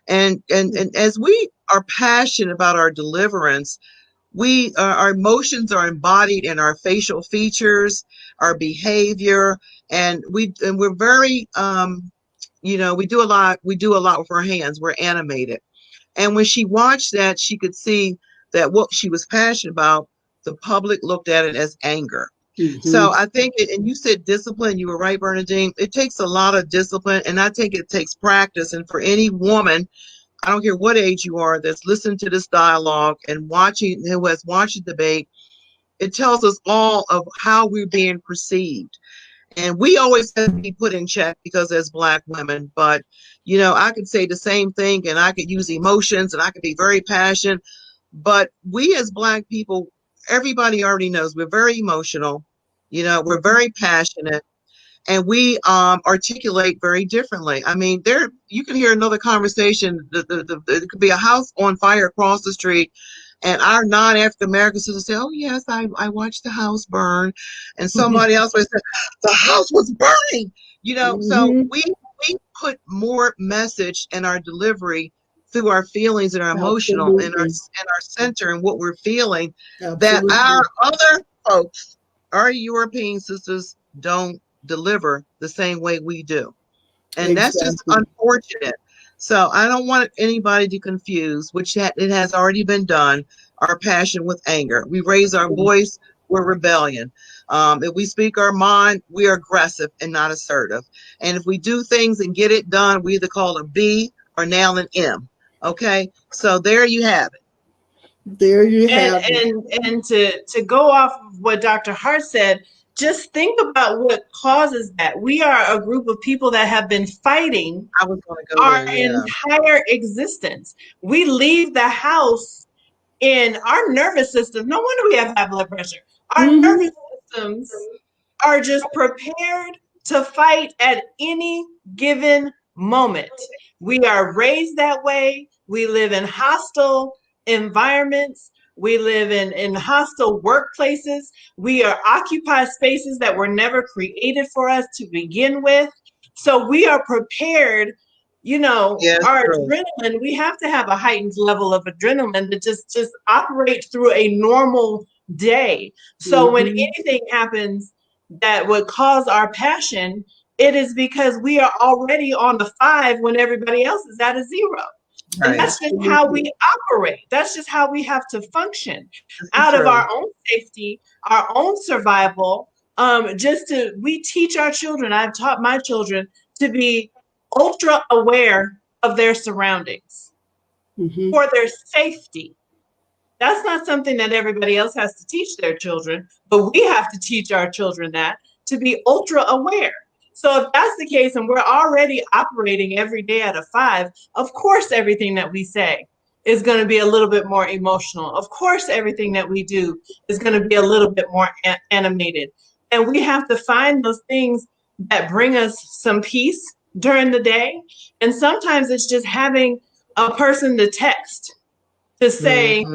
And as we are passionate about our deliverance, our emotions are embodied in our facial features, our behavior, and we're very, we do a lot with our hands. We're animated. And when she watched that, she could see that what she was passionate about, the public looked at it as anger. So I think, and you said discipline, you were right, Bernadine. It takes a lot of discipline, and I think it takes practice. And for any woman, I don't care what age you are, that's listening to this dialogue and who has watched the debate, it tells us all of how we're being perceived. And we always have to be put in check because as Black women, but I could say the same thing, and I could use emotions, and I could be very passionate, but we as Black people, everybody already knows we're very emotional, we're very passionate, and we articulate very differently. I mean, you can hear another conversation. It could be a house on fire across the street, and our non-African American sisters say, "Oh yes, I watched the house burn," and somebody else would say, "The house was burning." So we put more message in our delivery through our feelings and our emotional and our center and what we're feeling. That our other folks, our European sisters, don't deliver the same way we do. And that's just unfortunate. So I don't want anybody to confuse, which it has already been done, our passion with anger. We raise our voice, we're rebellion. If we speak our mind, we are aggressive and not assertive. And if we do things and get it done, we either call a B or nail an M. Okay, so there you have it. There you have it. And to go off of what Dr. Hart said, just think about what causes that. We are a group of people that have been fighting our entire existence. We leave the house in our nervous system. No wonder we have high blood pressure. Our nervous systems are just prepared to fight at any given moment. We are raised that way. We live in hostile environments. We live in hostile workplaces. We are occupy spaces that were never created for us to begin with. So we are prepared, our adrenaline, we have to have a heightened level of adrenaline to just operate through a normal day. So when anything happens that would cause our passion, it is because we are already on the 5 when everybody else is at a 0. And that's just how we operate. That's just how we have to function out of our own safety, our own survival. We teach our children, I've taught my children to be ultra aware of their surroundings for their safety. That's not something that everybody else has to teach their children, but we have to teach our children that, to be ultra aware. So if that's the case, and we're already operating every day at a 5, of course, everything that we say is going to be a little bit more emotional. Of course, everything that we do is going to be a little bit more animated. And we have to find those things that bring us some peace during the day. And sometimes it's just having a person to text to say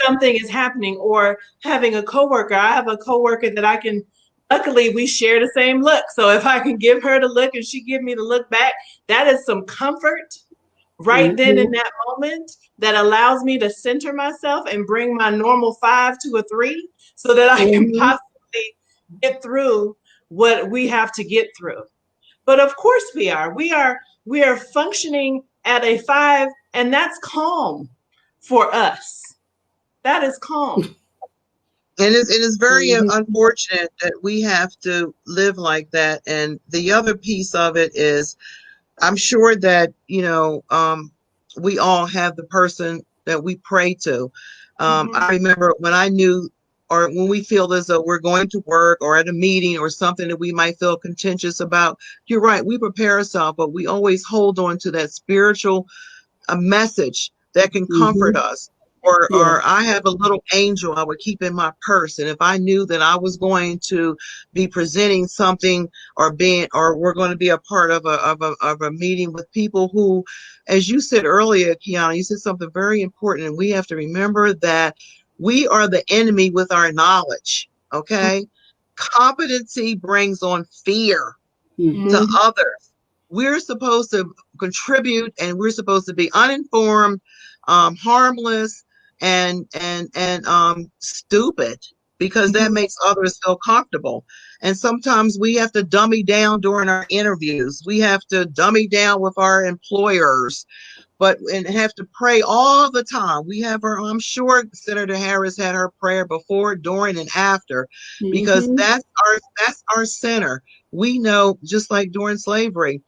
something is happening, or having a coworker. I have a coworker that luckily we share the same look. So if I can give her the look and she give me the look back, that is some comfort right then in that moment that allows me to center myself and bring my normal 5 to a 3 so that I can possibly get through what we have to get through. But of course we are functioning at a 5, and that's calm for us. That is calm. And it is very unfortunate that we have to live like that. And the other piece of it is, I'm sure that, we all have the person that we pray to. I remember when I knew, or when we feel as though we're going to work or at a meeting or something that we might feel contentious about, you're right, we prepare ourselves, but we always hold on to that spiritual message that can comfort us. Or I have a little angel I would keep in my purse. And if I knew that I was going to be presenting something or we're going to be a part of a meeting with people who, as you said earlier, Quiana, you said something very important. And we have to remember that we are the enemy with our knowledge. Okay. Competency brings on fear to others. We're supposed to contribute, and we're supposed to be uninformed, harmless, and stupid, because that makes others feel comfortable. And sometimes we have to dummy down during our interviews. We have to dummy down with our employers, and have to pray all the time. We have her, I'm sure Senator Harris had her prayer before, during, and after, because that's our center. We know, just like during slavery,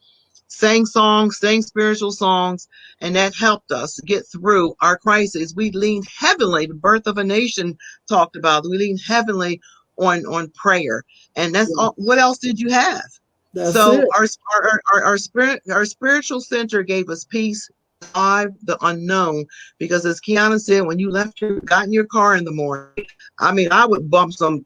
sang songs, sang spiritual songs, and that helped us get through our crisis. We leaned heavily, the Birth of a Nation talked about, we leaned heavily on prayer. And that's all. What else did you have? That's so it. Our spiritual center gave us peace, the unknown, because as Quiana said, when you got in your car in the morning, I mean, I would bump some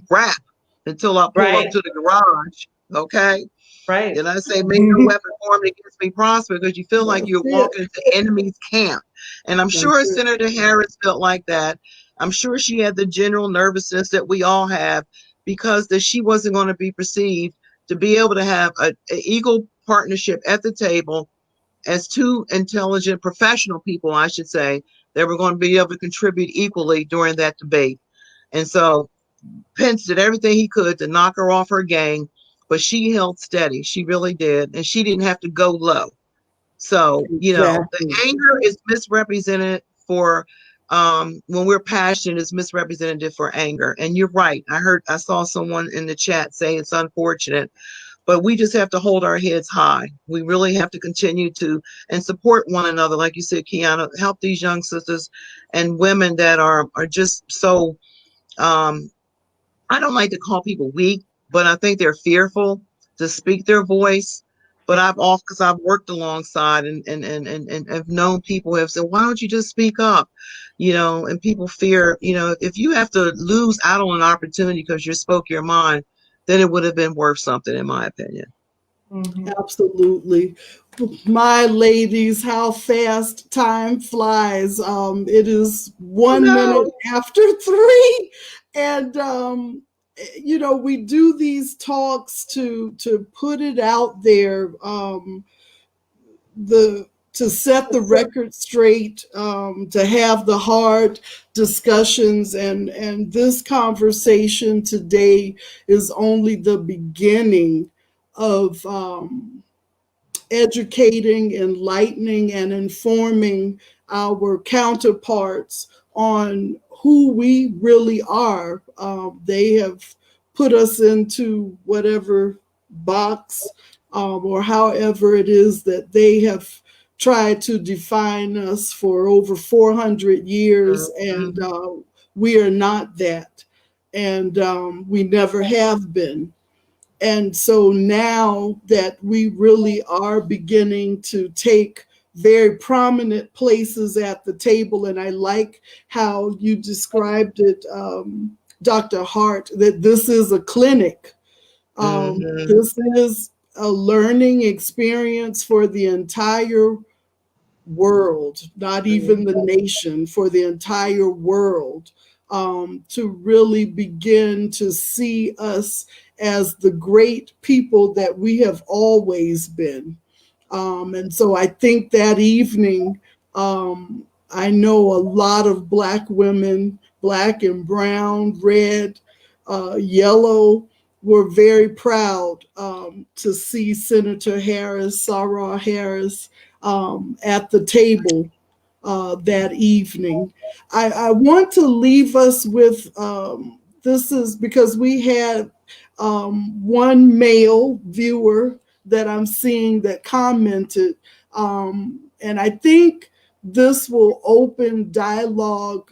rap until I pull up to the garage. Okay. Right. And I say, may no weapon formed against me prosper, because you feel like you're walking into enemy's camp. And I'm sure Senator Harris felt like that. I'm sure she had the general nervousness that we all have, because that she wasn't going to be perceived to be able to have an equal partnership at the table as two intelligent professional people, I should say, that were going to be able to contribute equally during that debate. And so Pence did everything he could to knock her off her game, but she held steady. She really did. And she didn't have to go low. So, the anger is misrepresented for, when we're passionate, it's misrepresented for anger. And you're right. I saw someone in the chat say it's unfortunate, but we just have to hold our heads high. We really have to continue to and support one another. Like you said, Quiana, help these young sisters and women that are just so, I don't like to call people weak, but I think they're fearful to speak their voice. But because I've worked alongside and have known people who have said, why don't you just speak up? And people fear, if you have to lose out on an opportunity because you spoke your mind, then it would have been worth something, in my opinion. Absolutely. My ladies, how fast time flies. It is 1 minute after 3. And, we do these talks to put it out there, to set the record straight, to have the hard discussions. And this conversation today is only the beginning of educating, enlightening, and informing our counterparts on who we really are. They have put us into whatever box or however it is that they have tried to define us for over 400 years, and we are not that, and we never have been. And so now that we really are beginning to take very prominent places at the table, and I like how you described it, Dr. Hart, that this is a clinic. This is a learning experience for the entire world, not even the nation, for the entire world, to really begin to see us as the great people that we have always been. And so I think that evening, I know a lot of Black women, Black and brown, red, yellow, were very proud to see Senator Harris, Sarah Harris, at the table that evening. I want to leave us with, this is because we had one male viewer that I'm seeing that commented, and I think this will open dialogue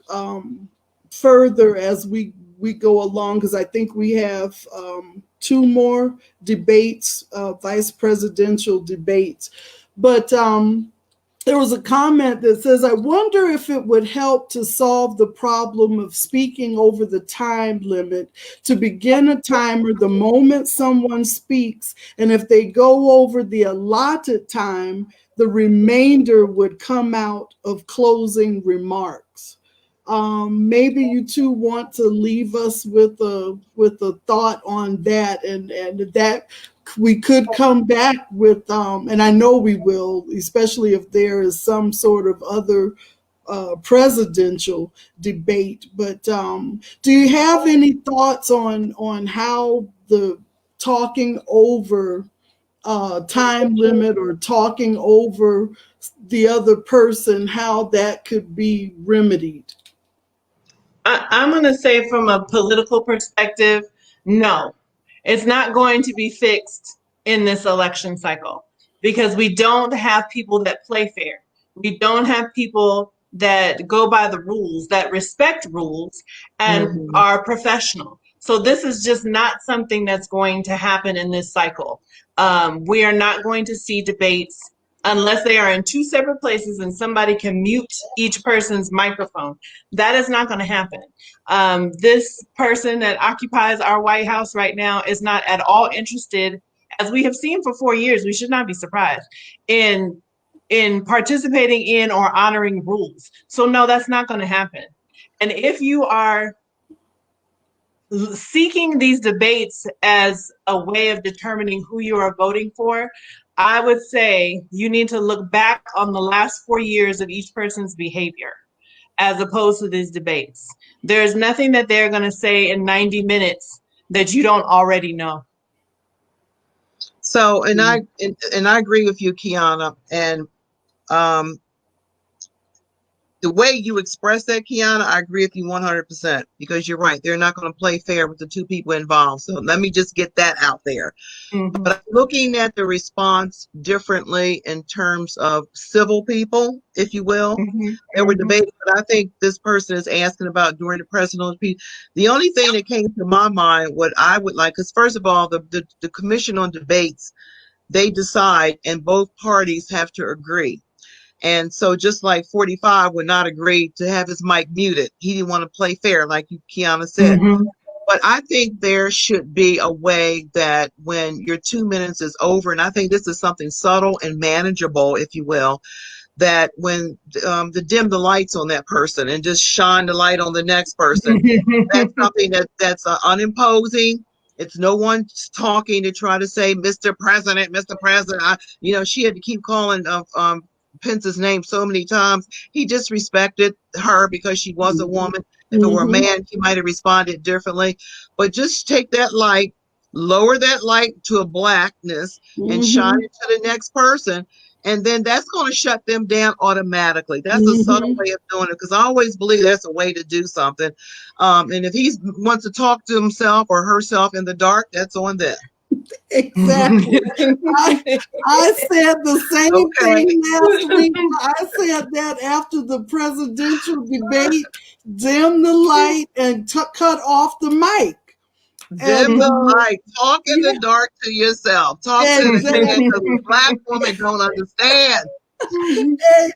further as we go along, because I think we have 2 more debates, vice presidential debates. But there was a comment that says, I wonder if it would help to solve the problem of speaking over the time limit, to begin a timer the moment someone speaks, and if they go over the allotted time, the remainder would come out of closing remarks. Maybe you two want to leave us with a thought on that, and that we could come back with, and I know we will, especially if there is some sort of other presidential debate. But do you have any thoughts on how the talking over time limit or talking over the other person, how that could be remedied? I'm going to say from a political perspective, no, it's not going to be fixed in this election cycle because we don't have people that play fair. We don't have people that go by the rules, that respect rules and are professional. So this is just not something that's going to happen in this cycle. We are not going to see debates unless they are in two separate places and somebody can mute each person's microphone. That is not going to happen. This person that occupies our White House right now is not at all interested, as we have seen for 4 years, we should not be surprised, in participating in or honoring rules. So no, that's not going to happen. And if you are seeking these debates as a way of determining who you are voting for, I would say you need to look back on the last 4 years of each person's behavior as opposed to these debates. There's nothing that they're going to say in 90 minutes that you don't already know. So, and I agree with you, Quiana, and the way you express that, Quiana, I agree with you 100% because you're right. They're not going to play fair with the two people involved. So let me just get that out there. But I'm looking at the response differently in terms of civil people, if you will. There were debates, but I think this person is asking about during the presidential speech. The only thing that came to my mind, what I would like, because first of all, the Commission on Debates, they decide and both parties have to agree. And so just like 45 would not agree to have his mic muted. He didn't want to play fair, like you, Quiana said. But I think there should be a way that when your 2 minutes is over, and I think this is something subtle and manageable, if you will, that when to dim the lights on that person and just shine the light on the next person, that's something that's unimposing. It's no one talking to try to say, Mr. President, Mr. President. She had to keep calling Pence's name so many times. He disrespected her because she was a woman. If it were a man, he might have responded differently. But just take that light, lower that light to a blackness, and shine it to the next person. And then that's going to shut them down automatically. That's a subtle way of doing it, because I always believe that's a way to do something. And if he wants to talk to himself or herself in the dark, that's on them. Exactly. I said the same thing last week. I said that after the presidential debate, dim the light and cut off the mic. Dim the light. Talk in the dark to yourself. Talk to the man, because the Black woman don't understand.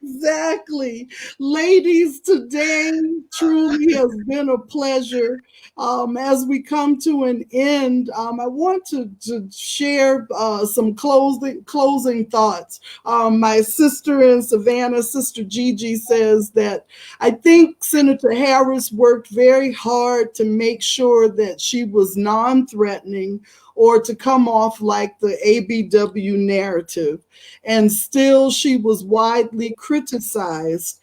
Exactly. Ladies, today truly has been a pleasure. As we come to an end, I want to share some closing thoughts. My sister in Savannah, Sister Geechee, says that I think Senator Harris worked very hard to make sure that she was non-threatening or to come off like the ABW narrative. And still, she was widely criticized.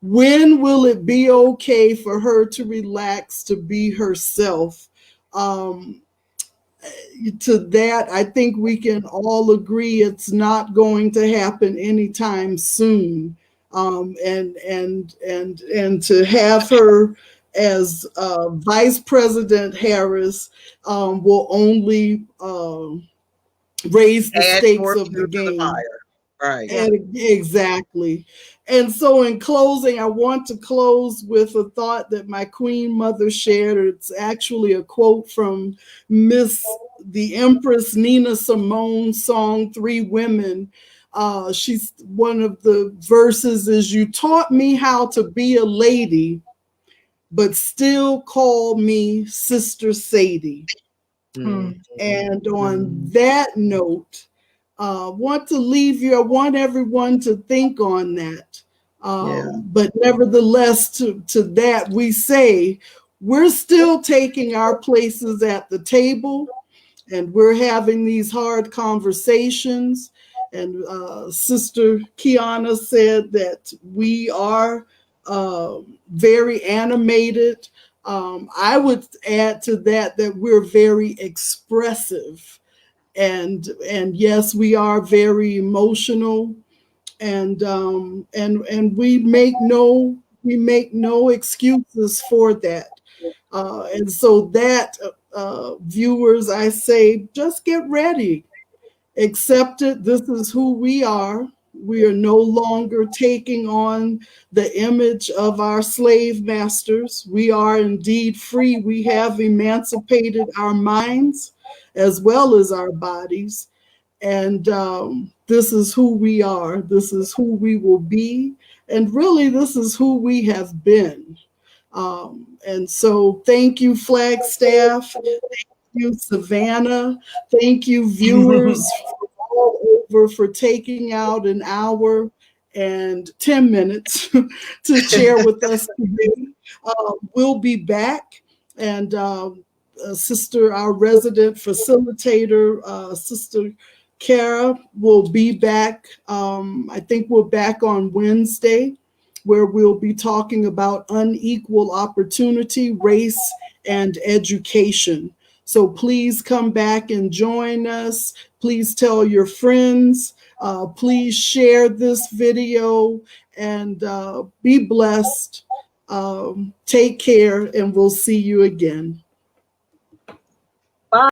When will it be okay for her to relax, to be herself? To that, I think we can all agree it's not going to happen anytime soon. And to have her as Vice President Harris will only raise the stakes of the game. Right. Exactly. And so in closing, I want to close with a thought that my Queen Mother shared. It's actually a quote from the Empress Nina Simone's song, Three Women. She's one of the verses is, "You taught me how to be a lady, but still call me Sister Sadie." And on that note, want to leave you, I want everyone to think on that. But nevertheless, to that, we say we're still taking our places at the table and we're having these hard conversations. And Sister Quiana said that we are very animated. I would add to that we're very expressive, and yes, we are very emotional, and we make no excuses for that. And so that, viewers, I say, just get ready, accept it. This is who we are. We are no longer taking on the image of our slave masters. We are indeed free. We have emancipated our minds as well as our bodies. And this is who we are. This is who we will be. And really, this is who we have been. And so thank you, Flagstaff. Thank you, Savannah. Thank you, viewers all over, for taking out an hour and 10 minutes to share with us today. We'll be back, and Sister, our resident facilitator, Sister Kara, will be back. I think we're back on Wednesday, where we'll be talking about unequal opportunity, race, and education. So please come back and join us. Please tell your friends. Please share this video, and be blessed. Take care, and we'll see you again.